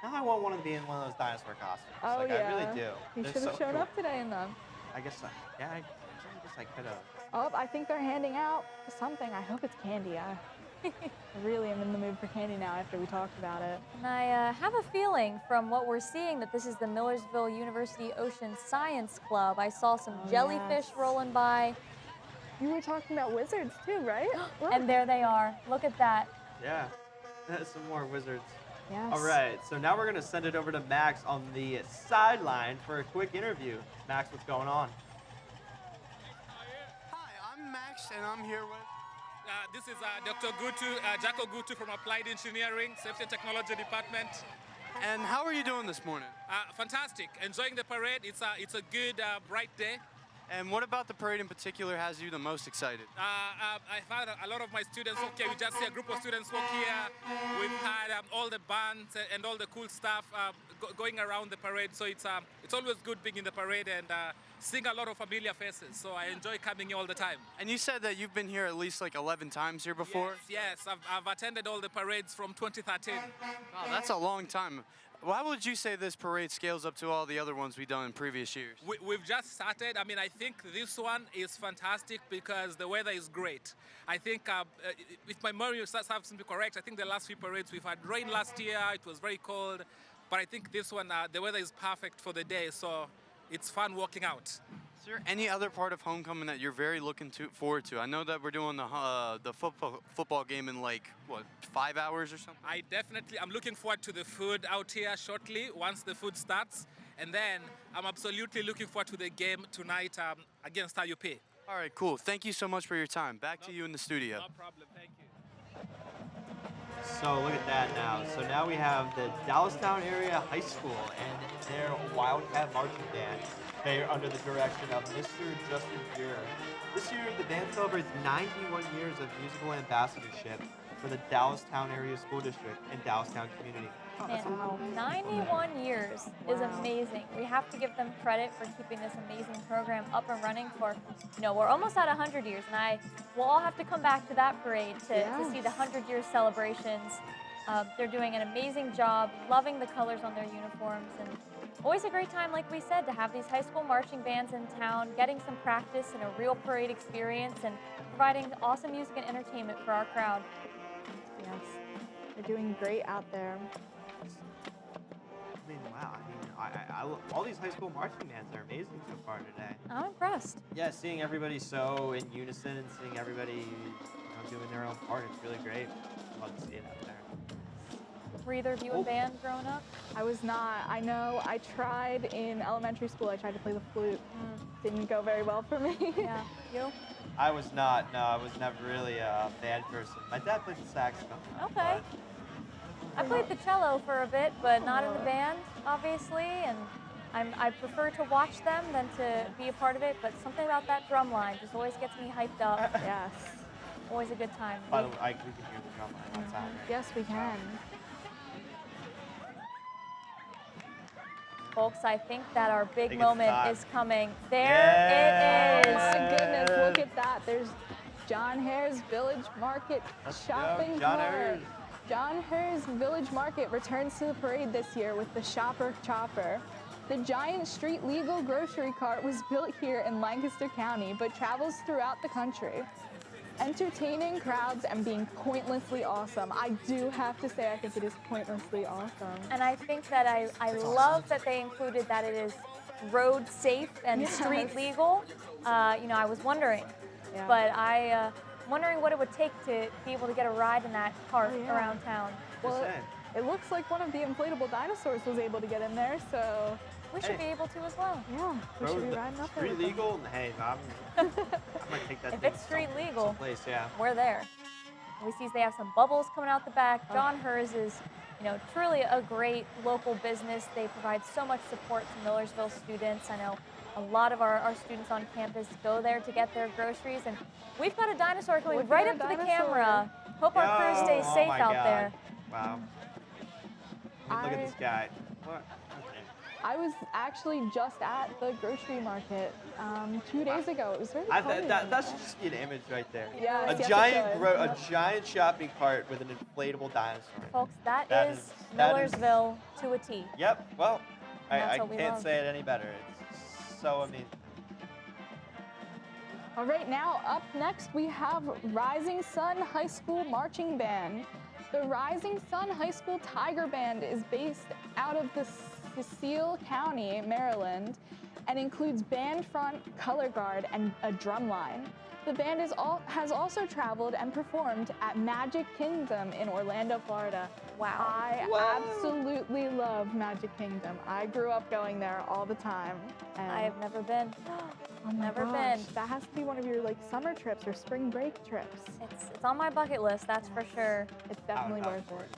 Now I want one to be in one of those dinosaur costumes. Oh, like, yeah. I really do. You They're should have so shown cool. up today in them. I guess I could have. Oh, I think they're handing out something. I hope it's candy. I really am in the mood for candy now after we talked about it. And I have a feeling from what we're seeing that this is the Millersville University Ocean Science Club. I saw some jellyfish yes. rolling by. You were talking about wizards too, right? Look. And there they are. Look at that. Yeah, some more wizards. Yes. All right, so now we're going to send it over to Max on the sideline for a quick interview. Max, what's going on? Hi, I'm Max, and I'm here with. This is Dr. Gutu, Jaco Gutu from Applied Engineering, Safety and Technology Department. And how are you doing this morning? Fantastic. Enjoying the parade. It's a good, bright day. And what about the parade in particular has you the most excited? I've had a lot of my students walk here. We just see a group of students walk here. We've had all the bands and all the cool stuff going around the parade. So it's always good being in the parade and seeing a lot of familiar faces. So I enjoy coming here all the time. And you said that you've been here at least like 11 times here before? Yes. I've attended all the parades from 2013. Wow, that's a long time. Why would you say this parade scales up to all the other ones we've done in previous years? We've just started. I mean, I think this one is fantastic because the weather is great. I think, if my memory serves me correct, I think the last few parades we've had rain last year, it was very cold. But I think this one, the weather is perfect for the day, so it's fun walking out. Is there any other part of homecoming that you're very looking forward to? I know that we're doing the football game in like, what, 5 hours or something? I'm looking forward to the food out here shortly once the food starts. And then I'm absolutely looking forward to the game tonight against IUP. All right, cool. Thank you so much for your time. Back to you in the studio. No problem, thank you. So look at that now. So now we have the Dallastown Area High School and their Wildcat Marching Band. They are under the direction of Mr. Justin Fuhrer. This year, the band celebrates 91 years of musical ambassadorship for the Dallastown Area School District and Dallastown community. And 91 years is amazing. We have to give them credit for keeping this amazing program up and running for, we're almost at 100 years, and we'll all have to come back to that parade to see the 100-year celebrations. They're doing an amazing job, loving the colors on their uniforms, and always a great time, like we said, to have these high school marching bands in town, getting some practice and a real parade experience, and providing awesome music and entertainment for our crowd. Yes. They're doing great out there. I mean, wow. All these high school marching bands are amazing so far today. I'm impressed. Yeah, seeing everybody so in unison and seeing everybody doing their own part, it's really great. I love to see it out there. Were either of you in band growing up? I was not. I know I tried in elementary school. I tried to play the flute. Didn't go very well for me. Yeah. You? I was not. No, I was never really a band person. My dad played the saxophone. Okay. I played the cello for a bit, but not in the band, obviously, and I prefer to watch them than to be a part of it, but something about that drum line just always gets me hyped up. Yes. Always a good time. By the way, we can hear the drum line outside, right? Yes, we can. Folks, I think that our big it's moment time. is coming. There it Oh is. my goodness, look at that. There's John Hare's Village Market shopping John cart. Hare's. John Hare's Village Market returns to the parade this year with the Shopper Chopper. The giant street legal grocery cart was built here in Lancaster County, but travels throughout the country. Entertaining crowds and being pointlessly awesome. I do have to say, I think it is pointlessly awesome. And I think that I love that they included that it is road safe and street legal. I was wondering, but I'm wondering what it would take to be able to get a ride in that cart around town. Well, it looks like one of the inflatable dinosaurs was able to get in there, so we should be able to as well. Yeah, we should be riding up there. Street legal? Hey, I'm gonna take that. If thing it's street legal, someplace, yeah. we're there. We see they have some bubbles coming out the back. John Hare's is, truly a great local business. They provide so much support to Millersville students. I know a lot of our students on campus go there to get their groceries, and we've got a dinosaur coming right up to the camera. Hope our crew stays safe out there. Wow. I mean, look at this guy. What? Okay. I was actually just at the grocery market 2 days ago. It was very cold. That should just be an image right there. Yes, a yes, giant, it should. a giant shopping cart with an inflatable dinosaur. Folks, that is that Millersville to a T. Yep. Well, That's I what we can't love. say it any better. It's so amazing. All right, now up next we have Rising Sun High School Marching Band. The Rising Sun High School Tiger Band is based out of the Cecil County, Maryland, and includes band front, color guard, and a drum line. The band has also traveled and performed at Magic Kingdom in Orlando, Florida. Wow. I absolutely love Magic Kingdom. I grew up going there all the time. And I have never been. oh my never gosh, been. That has to be one of your like summer trips or spring break trips. It's on my bucket list, that's for sure. It's definitely worth it.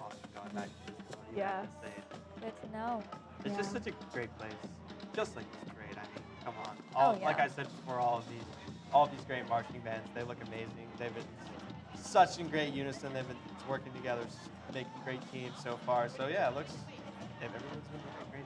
Awesome going back to Disney. Yes. Good to know. It's just Yeah. such a great place. Just like this parade. I mean, come on. Oh, yeah. Like I said before, all of these great marching bands, they look amazing. They've been such in great unison. They've been working together, making great teams so far. So yeah, it looks. Everyone's been looking great.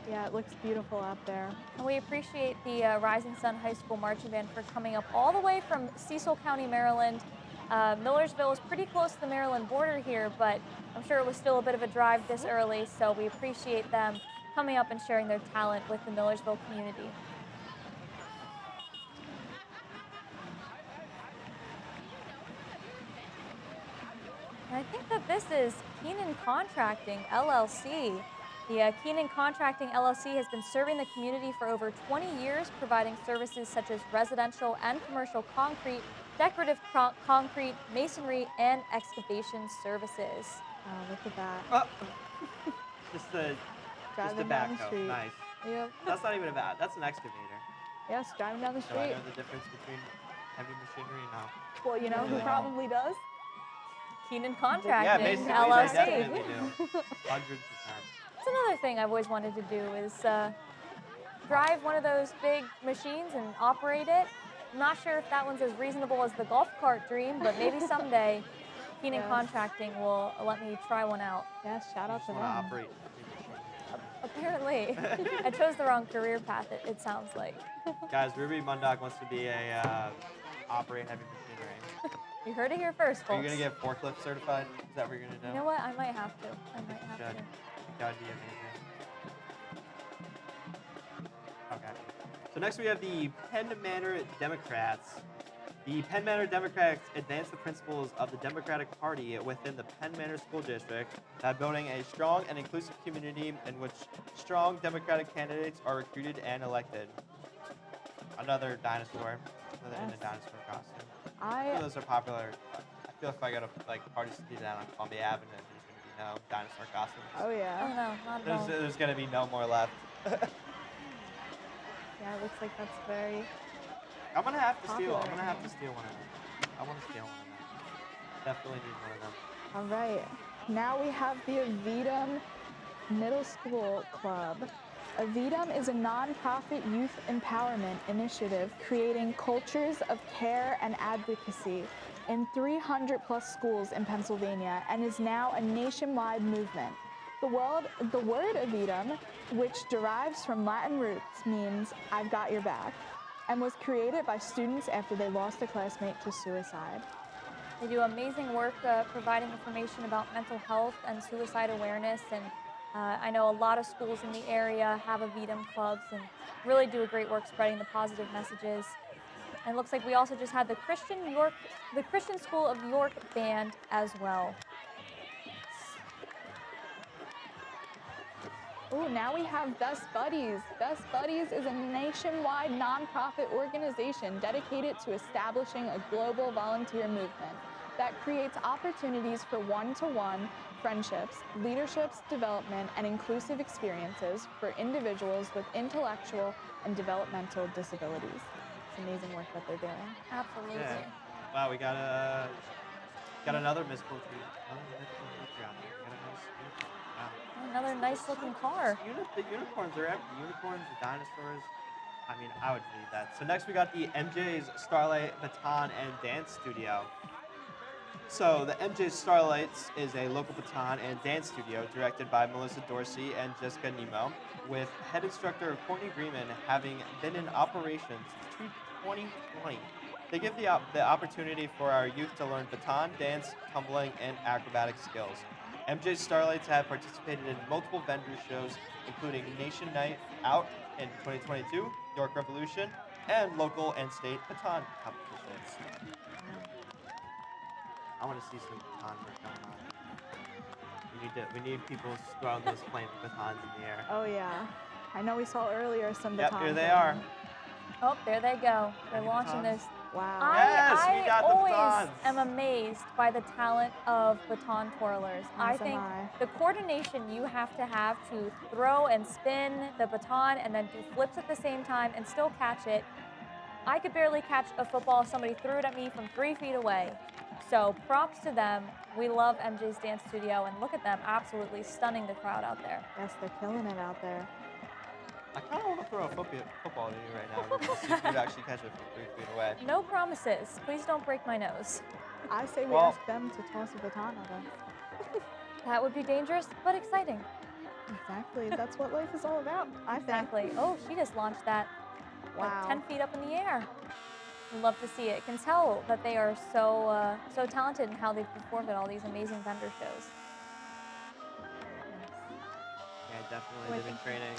Yeah, it looks beautiful out there. And we appreciate the Rising Sun High School Marching Band for coming up all the way from Cecil County, Maryland. Millersville is pretty close to the Maryland border here, but I'm sure it was still a bit of a drive this early, so we appreciate them coming up and sharing their talent with the Millersville community. And I think that this is Keenan Contracting, LLC. The Keenan Contracting LLC has been serving the community for over 20 years, providing services such as residential and commercial concrete, decorative concrete, masonry, and excavation services. Oh, look at that. Just the Driving down the backhoe. street. Nice. Yep. That's not even that's an excavator. Yes, driving down the Do I street. know the difference between heavy machinery? No. Well, you know who Really? probably does? Keenan Yeah, Contracting, basically, LLC. they definitely do. 100%. That's another thing I've always wanted to do is drive one of those big machines and operate it. I'm not sure if that one's as reasonable as the golf cart dream, but maybe someday Keenan Yes. Contracting will let me try one out. Yes, shout out to Want to them. operate. Apparently, I chose the wrong career path, it sounds like. Guys, Ruby Mundok wants to be a operate heavy machinery. You heard it here first, Are you folks. gonna get forklift certified? Is that what you're gonna do? You know what? I might have to. I might have Should. to. That would be amazing. Okay. So next we have the Penn Manor Democrats. The Penn Manor Democrats advance the principles of the Democratic Party within the Penn Manor School District by building a strong and inclusive community in which strong Democratic candidates are recruited and elected. Another dinosaur. Another in a Yes. dinosaur costume. I feel those are popular. I feel if I go to like parties down on Columbia Avenue, there's going to be no dinosaur costumes. Oh Oh yeah. no, not at all. There's going to be no more left. Yeah, it looks like that's very. I'm going to have to steal. Popular I'm going to right have to steal one of them. I want to steal one of them. Definitely need one of them. All right. Now we have the Avidum Middle School Club. Avidum is a nonprofit youth empowerment initiative creating cultures of care and advocacy in 300 plus schools in Pennsylvania and is now a nationwide movement. The word Avidum, which derives from Latin roots, means I've got your back, and was created by students after they lost a classmate to suicide. They do amazing work providing information about mental health and suicide awareness, and I know a lot of schools in the area have Avidum clubs and really do a great work spreading the positive messages. And it looks like we also just had the Christian School of York band as well. Ooh, now we have Best Buddies. Best Buddies is a nationwide nonprofit organization dedicated to establishing a global volunteer movement that creates opportunities for one-to-one friendships, leaderships, development, and inclusive experiences for individuals with intellectual and developmental disabilities. It's amazing work that they're doing. Absolutely. Yeah. Wow, we got another Miss Poultry. Another Miss Poultry out there. We got a nice unicorn. Wow. Another nice looking car. The unicorns are everywhere. Unicorns, the dinosaurs. I mean, I would believe that. So next we got the MJ's Starlight Baton and Dance Studio. So the MJ Starlights is a local baton and dance studio directed by Melissa Dorsey and Jessica Nemo, with head instructor Courtney Greenman having been in operation since 2020. They give the opportunity for our youth to learn baton, dance, tumbling, and acrobatic skills. MJ Starlights have participated in multiple vendor shows, including Nation Night Out in 2022, York Revolution, and local and state baton competitions. I want to see some baton work going on. We need people throwing those flame batons in the air. Oh yeah. I know we saw earlier some Yep, batons. here they are. Oh, there they go. They're Any launching batons? this. Wow. Yes, we got the always batons. am amazed by the talent of baton twirlers. I As am think I. the coordination you have to throw and spin the baton and then do flips at the same time and still catch it. I could barely catch a football if somebody threw it at me from 3 feet away. So props to them. We love MJ's Dance Studio, and look at them absolutely stunning the crowd out there. Yes, they're killing it out there. I kind of want to throw a football at you right now. We'll see if you actually catch it from 3 feet away. No promises. Please don't break my nose. I say we Well- ask them to toss a baton at us. That would be dangerous, but exciting. Exactly. That's what life is all about, I think. Exactly. Oh, she just launched that Wow. like 10 feet up in the air. Love to see it. Can tell that they are so talented in how they've performed at all these amazing vendor shows. Yeah, definitely. They've been training.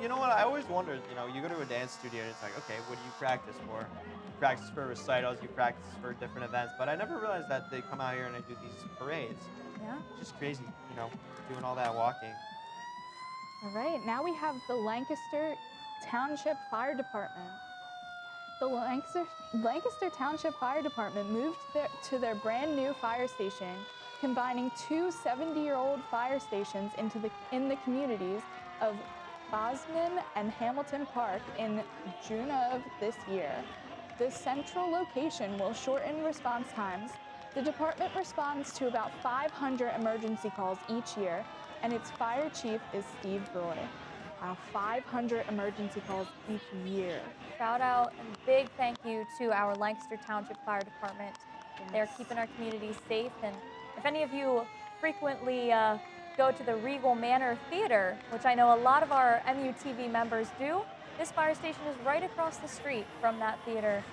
You know what? I always wondered. You go to a dance studio and it's like, okay, what do you practice for? You practice for recitals. You practice for different events. But I never realized that they come out here and they do these parades. Yeah. It's just crazy. Doing all that walking. All right, now we have the Lancaster Township Fire Department. The Lancaster Township Fire Department moved to their brand new fire station, combining two 70-year-old fire stations in the communities of Bosman and Hamilton Park in June of this year. This central location will shorten response times. The department responds to about 500 emergency calls each year, and its fire chief is Steve Groy. 500 emergency calls each year. Shout out and big thank you to our Lancaster Township Fire Department. They're keeping our community safe. And if any of you frequently go to the Regal Manor Theater, which I know a lot of our MUTV members do, this fire station is right across the street from that theater.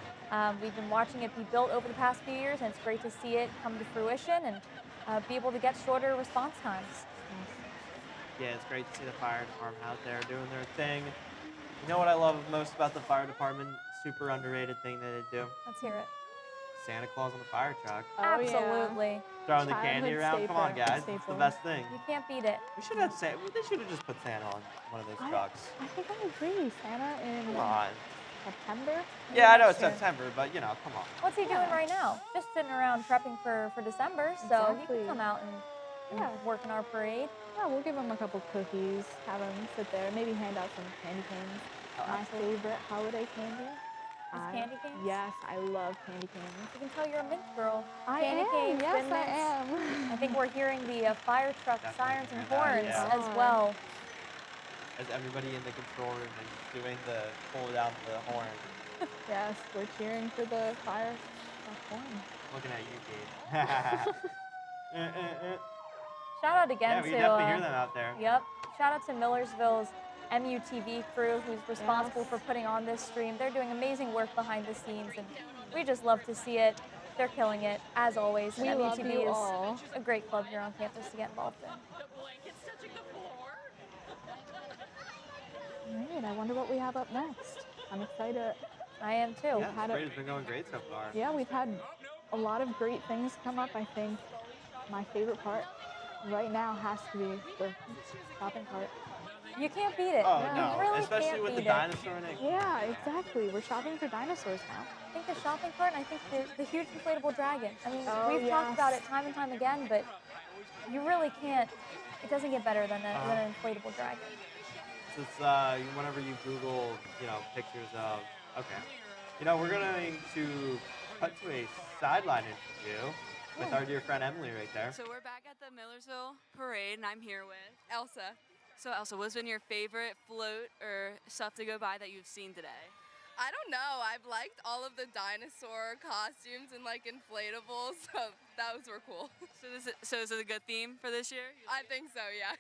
We've been watching it be built over the past few years, and it's great to see it come to fruition and be able to get shorter response times. Yeah, it's great to see the fire department out there doing their thing. You know what I love most about the fire department? Super underrated thing that they do? Let's hear it. Santa Claus on the fire truck. Oh, yeah. Absolutely. Throwing the candy Childhood around. Come on, staple. guys. It's the Staple. best thing. You can't beat it. They should have just put Santa on one of those trucks. I think I agree. Santa in Come on. September? Yeah, I know it's next year. September, but come on. What's he doing right now? Just sitting around prepping for December, so he Exactly. can come out and work in our parade. Yeah, we'll give him a couple cookies, have him sit there, maybe hand out some candy canes. My favorite holiday candy. Candy canes? Yes, I love candy canes. You can tell you're a mint girl. I Candy am, canes, yes, Thin I Mints. am. I think we're hearing the fire truck Definitely sirens and hear that, horns yeah. as well. As everybody in the control room is doing the pull down the horn. Yes, we're cheering for the fire horn. Looking at you, Gabe. Shout out again Yeah, we to can definitely hear them out there. Yep. Shout out to Millersville's MUTV crew who's responsible for putting on this stream. They're doing amazing work behind the scenes, and we just love to see it. They're killing it, as always. We MUTV love you is all. a great club here on campus to get involved in. All right, I wonder what we have up next. I'm excited. I am too. Yeah, it's been going great so far. Yeah, we've had a lot of great things come up. I think my favorite part right now has to be the shopping cart. You can't beat it. Oh, You no. really Especially can't with the beat it. dinosaur in it. Yeah, exactly. We're shopping for dinosaurs now. I think the shopping cart, and I think the huge inflatable dragon. I mean, Oh, we've talked yes. about it time and time again, but you really can't. It doesn't get better than an inflatable dragon. It's whenever you Google, pictures of. Okay. We're going to cut to a sideline interview with our dear friend Emily right there. So we're back at the Millersville Parade, and I'm here with Elsa. So Elsa, what's been your favorite float or stuff to go by that you've seen today? I don't know. I've liked all of the dinosaur costumes and like inflatables, so those were cool. So is it a good theme for this year? I think so, yeah.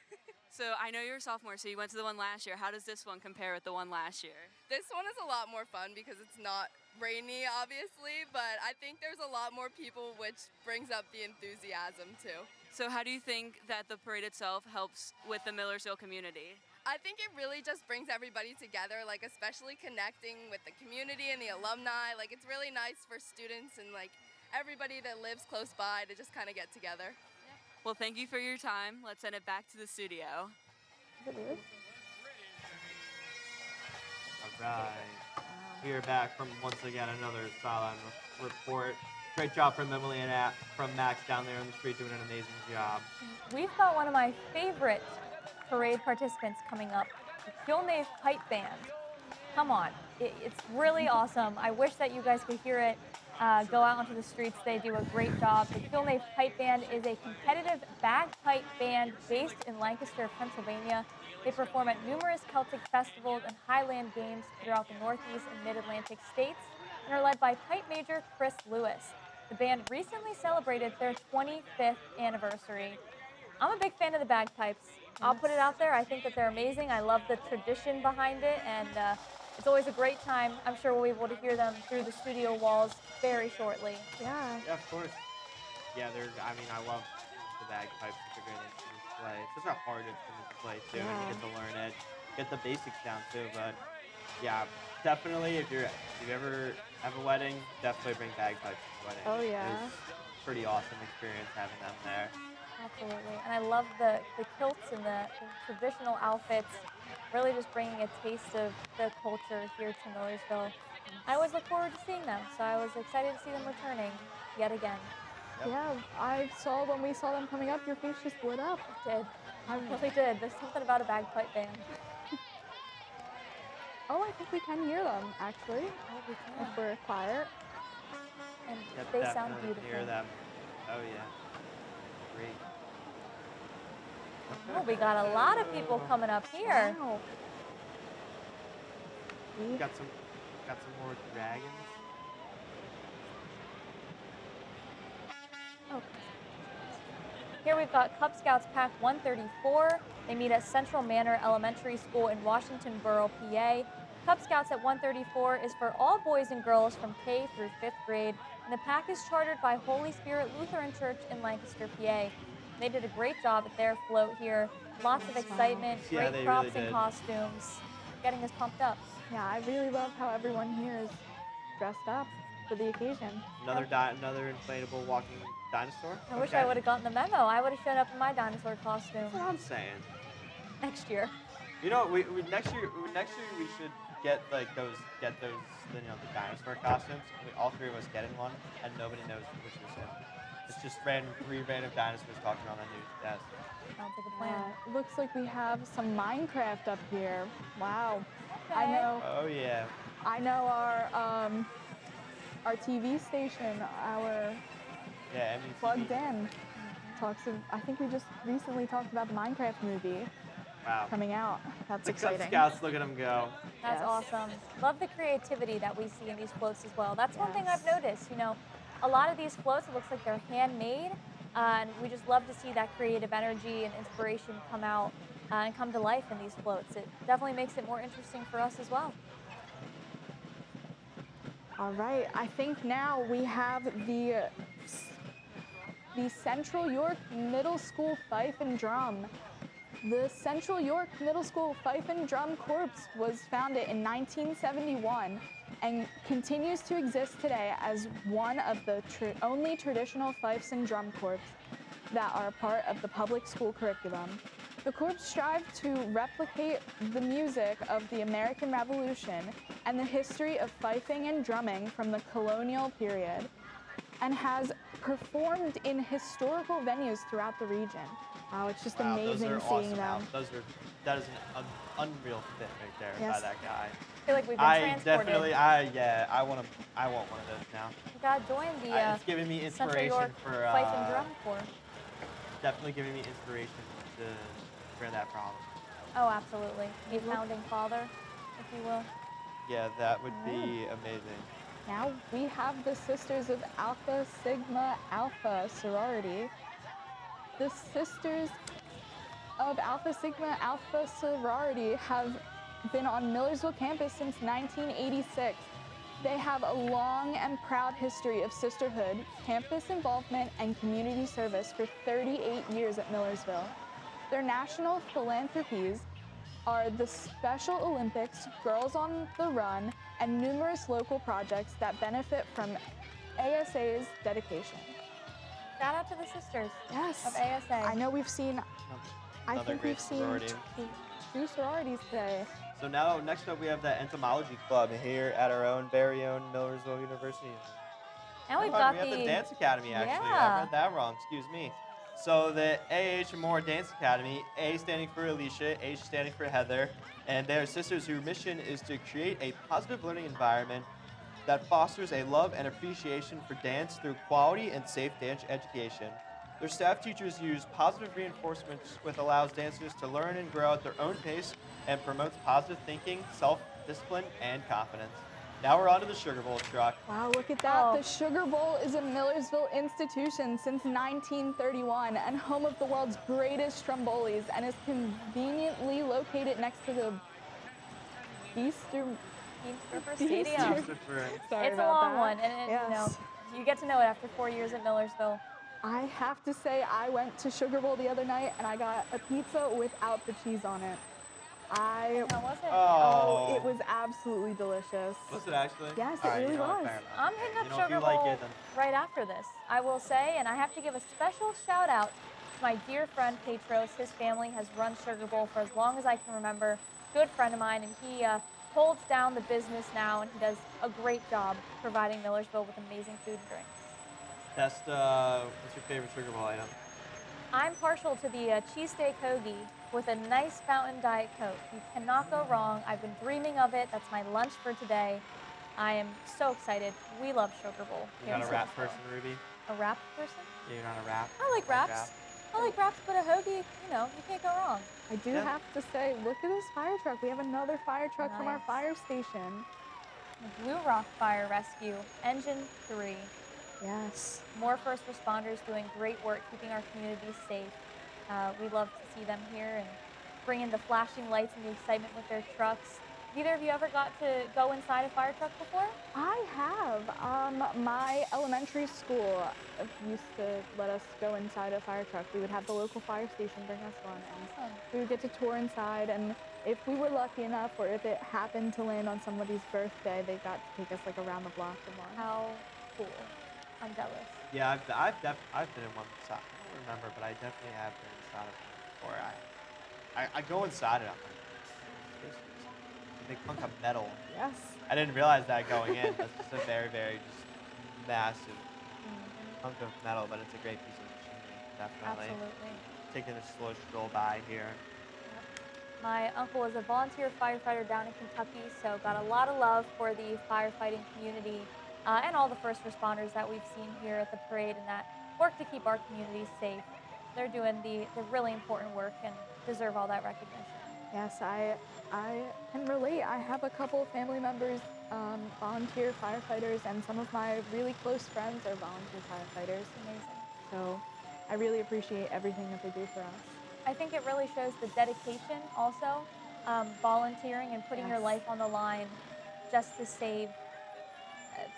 So I know you're a sophomore, so you went to the one last year. How does this one compare with the one last year? This one is a lot more fun because it's not rainy, obviously, but I think there's a lot more people, which brings up the enthusiasm too. So how do you think that the parade itself helps with the Millersville community? I think it really just brings everybody together, like especially connecting with the community and the alumni. Like it's really nice for students and like everybody that lives close by to just kind of get together. Well, thank you for your time. Let's send it back to the studio. All right. We are back from once again another Sideline report. Great job from Emily and from Max down there on the street doing an amazing job. We've got one of my favorite parade participants coming up, the Gillmer Pipe Band. Come on, it's really awesome. I wish that you guys could hear it. Go out onto the streets. They do a great job. The Gillmer Pipe Band is a competitive bagpipe band based in Lancaster, Pennsylvania. They perform at numerous Celtic festivals and Highland games throughout the Northeast and Mid-Atlantic states and are led by pipe major Chris Lewis. The band recently celebrated their 25th anniversary. I'm a big fan of the bagpipes. I'll put it out there. I think that they're amazing. I love the tradition behind it, and it's always a great time. I'm sure we'll be able to hear them through the studio walls very shortly. Yeah. Yeah, of course. Yeah, I love the bagpipes. It's a great instrument to play. It's such a hard instrument to play, too, and you get to learn it, get the basics down, too. But, yeah, definitely, if you ever have a wedding, definitely bring bagpipes to the wedding. Oh, yeah. It's a pretty awesome experience having them there. Absolutely. And I love the kilts and the traditional outfits, really just bringing a taste of the culture here to Millersville. I always look forward to seeing them, so I was excited to see them returning yet again. Yep. Yeah, when we saw them coming up, your face just lit up. It did. I really did. There's something about a bagpipe band. Oh, I think we can hear them, actually. Oh, we can. If we're quiet. And Yep, they sound definitely beautiful. hear them. Oh, yeah. Great. Oh, we got a lot of people coming up here. Wow. Got some more dragons. Oh. Here we've got Cub Scouts Pack 134. They meet at Central Manor Elementary School in Washington Borough, PA. Cub Scouts at 134 is for all boys and girls from K through 5th grade, and the pack is chartered by Holy Spirit Lutheran Church in Lancaster, PA. They did a great job at their float here. Lots of excitement, Yeah, great they props really and did. costumes, getting us pumped up. Yeah, I really love how everyone here is dressed up for the occasion. Another inflatable walking dinosaur. I wish Okay. I would have gotten the memo. I would have shown up in my dinosaur costume That's what I'm saying. next year. You know, we next year we should get the dinosaur costumes. All three of us get in one, and nobody knows which is him. It's just three random dinosaurs talking on a news desk. Sounds like a plan. Looks like we have some Minecraft up here. Wow. Okay. Oh yeah. I know our TV station, our Yeah, MUTV. Plugged In, I think we just recently talked about the Minecraft movie Wow. coming out. That's The Cub exciting. Scouts, look at them go. That's Yes. awesome. Love the creativity that we see in these floats as well. That's one thing I've Yes. noticed. You know, a lot of these floats, it looks like they're handmade, and we just love to see that creative energy and inspiration come out and come to life in these floats. It definitely makes it more interesting for us as well. All right, I think now we have the Central York Middle School Fife and Drum. The Central York Middle School Fife and Drum Corps was founded in 1971 and continues to exist today as one of the only traditional fifes and drum corps that are part of the public school curriculum. The corps strive to replicate the music of the American Revolution and the history of fifing and drumming from the colonial period, and has performed in historical venues throughout the region. Wow, it's just amazing those are seeing awesome. them. That is an unreal fit right there by Yes. that guy. I feel like we've been transported. I want one of those now. You gotta join the It's giving me Central inspiration York for Fife and Drum Corps. definitely giving me inspiration for that problem. Oh, absolutely. A founding father, if you will. Yeah, that would be amazing. Now we have the Sisters of Alpha Sigma Alpha sorority. The Sisters of Alpha Sigma Alpha sorority have been on Millersville campus since 1986. They have a long and proud history of sisterhood, campus involvement, and community service for 38 years at Millersville. Their national philanthropies are the Special Olympics, Girls on the Run, and numerous local projects that benefit from ASA's dedication. Shout out to the sisters Yes. of ASA. I know we've seen, I Another think great we've seen sorority. two sororities today. So now, next up, we have the entomology club here at our own very own Millersville University. And we've Oh, got we have the the Dance Academy, actually. Yeah. I read that wrong, excuse me. So the AH Moore Dance Academy, A standing for Alicia, H standing for Heather, and they are sisters whose mission is to create a positive learning environment that fosters a love and appreciation for dance through quality and safe dance education. Their staff teachers use positive reinforcements, which allows dancers to learn and grow at their own pace and promotes positive thinking, self-discipline, and confidence. Now we're on to the Sugar Bowl truck. Wow, look at that. Oh. The Sugar Bowl is a Millersville institution since 1931 and home of the world's greatest Strombolis and is conveniently located next to the Easter. Beamster Stadium. Sorry It's a about long that. one, and Yes. you know, you get to know it after 4 years at Millersville. I have to say, I went to Sugar Bowl the other night and I got a pizza without the cheese on it. How was it? Oh, it was absolutely delicious. Was it actually? Yes, it All right, really you know what, was. fair enough. I'm hitting up You know, if Sugar you like Bowl it, then- right after this, I will say, and I have to give a special shout out to my dear friend Petros. His family has run Sugar Bowl for as long as I can remember. Good friend of mine, and he holds down the business now, and he does a great job providing Millersville with amazing food and drinks. What's your favorite Sugar Bowl item? I'm partial to the cheesesteak hoagie with a nice fountain Diet Coke. You cannot go wrong. I've been dreaming of it. That's my lunch for today. I am so excited. We love Sugar Bowl. You're here not a in rap Millersville. person, Ruby? A wrap person? Yeah, you're not a rap? I like wraps. I like wraps, but a hoagie, you know, you can't go wrong. I do Yeah. have to say, look at this fire truck. We have another fire truck from our Nice. fire station. The Blue Rock Fire Rescue, Engine 3. Yes. More first responders doing great work keeping our communities safe. We love to see them here and bring in the flashing lights and the excitement with their trucks. Have either of you ever got to go inside a fire truck before? I have. My elementary school used to let us go inside a fire truck. We would have the local fire station bring us one, and Awesome. we would get to tour inside. And if we were lucky enough, or if it happened to land on somebody's birthday, they got to take us like around the block or more. How cool. I'm jealous. Yeah, I've been in one. I don't remember, but I definitely have been inside of one before. I go inside it. I'm like, this is a big hunk of metal. Yes. I didn't realize that going in. That's just a very, very just massive hunk of metal, but it's a great piece of machinery. Definitely. Absolutely. Taking a slow stroll by here. My uncle is a volunteer firefighter down in Kentucky, so got a lot of love for the firefighting community and all the first responders that we've seen here at the parade and that work to keep our communities safe. They're doing the really important work and deserve all that recognition. Yes, I can relate. I have a couple of family members, volunteer firefighters, and some of my really close friends are volunteer firefighters. Amazing. So I really appreciate everything that they do for us. I think it really shows the dedication also, volunteering and putting your Yes. life on the line just to save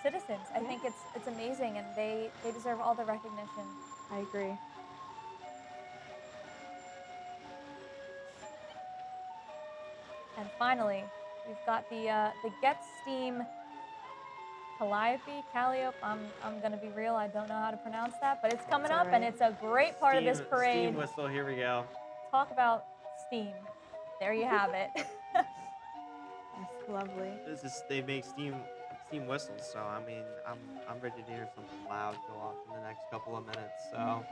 citizens. I think it's amazing, and they deserve all the recognition. I agree. And finally, we've got the Get Steam Calliope. I'm gonna be real, I don't know how to pronounce that, but it's coming That's up, all and right. it's a great part of this parade. Steam whistle, here we go. Talk about steam. There you have it. That's lovely. They make steam whistles, so I mean I'm ready to hear something loud go off in the next couple of minutes. So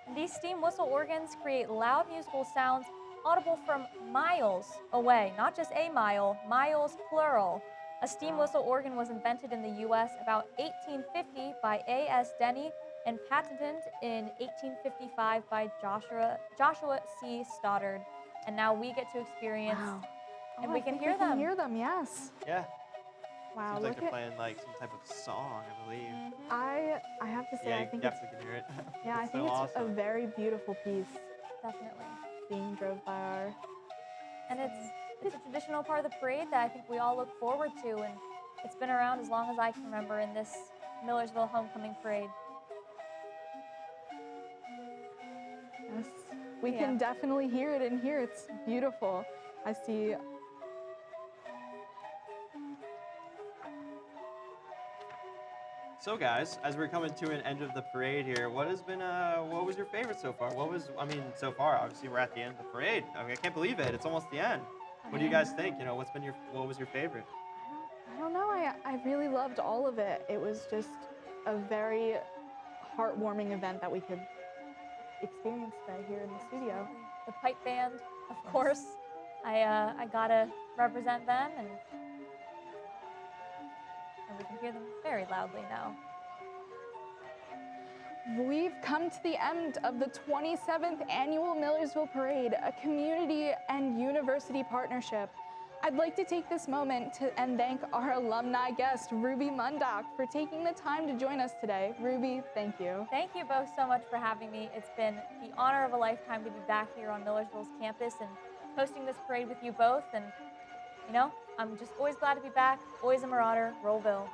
And these steam whistle organs create loud musical sounds audible from miles away, not just a mile, miles plural. A steam whistle organ was invented in the U.S. about 1850 by A.S. Denny and patented in 1855 by Joshua C. Stoddard. And now we get to experience, Wow. and Oh, we I can think hear them. We can hear them, yes. yeah, Wow, Seems like look they're at playing like some type of song, I believe. I have to say Yeah, I you think it's definitely can hear it. yeah, I It's think so it's a awesome. very beautiful piece Definitely. being drove by our And it's a traditional part of the parade that I think we all look forward to, and it's been around as long as I can remember in this Millersville Homecoming Parade. yes. We Yeah. can definitely hear it in here. It's beautiful. I see So guys, as we're coming to an end of the parade here, what was your favorite so far? So far, obviously we're at the end of the parade. I mean, I can't believe it. It's almost the end. What do you guys think? You know, what was your favorite? I don't know. I really loved all of it. It was just a very heartwarming event that we could experience today here in the studio. The pipe band, of course. I gotta represent them, and we can hear them very loudly now. We've come to the end of the 27th Annual Millersville Parade, a community and university partnership. I'd like to take this moment and thank our alumni guest, Ruby Mundok, for taking the time to join us today. Ruby, thank you. Thank you both so much for having me. It's been the honor of a lifetime to be back here on Millersville's campus and hosting this parade with you both. And, you know, I'm just always glad to be back. Always a Marauder. Rollville.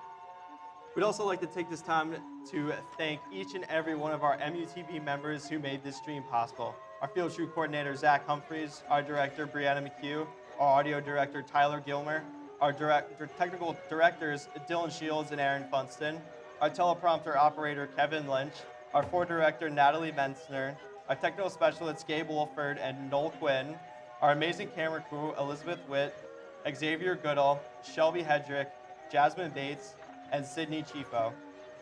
We'd also like to take this time to thank each and every one of our MUTV members who made this stream possible. Our field shoot coordinator, Zach Humphreys, our director, Brianna McHugh, our audio director, Tyler Gillmer, our technical directors, Dylan Shields and Erin Funston, our teleprompter operator, Kevin Lynch, our floor director, Natalie Mentzer, our technical specialists, Gabe Wolford and Noel Quinn, our amazing camera crew, Elizabeth Witt, Xavier Goodall, Shelby Hedrick, Jasmine Bates, and Sydney Chifo.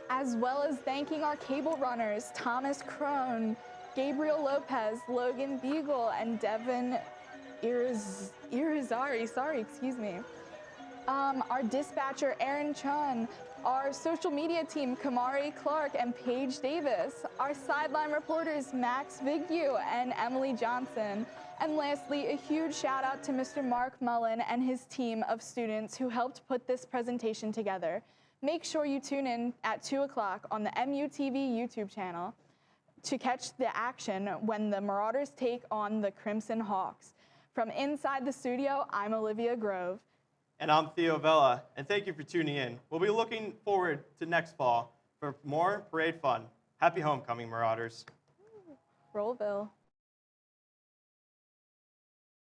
As well as thanking our cable runners, Thomas Cron, Gabriel Lopez, Logan Beegle, and Devin Irizarry, excuse me. Our dispatcher, Erin Chun, our social media team, Kamari Clark and Paige Davis, our sideline reporters, Max Vigue and Emily Johnson, and lastly, a huge shout out to Mr. Mark Mullen and his team of students who helped put this presentation together. Make sure you tune in at 2 o'clock on the MUTV YouTube channel to catch the action when the Marauders take on the Crimson Hawks. From inside the studio, I'm Olivia Grove. And I'm Theo Vela, and thank you for tuning in. We'll be looking forward to next fall for more parade fun. Happy homecoming, Marauders. Rollville.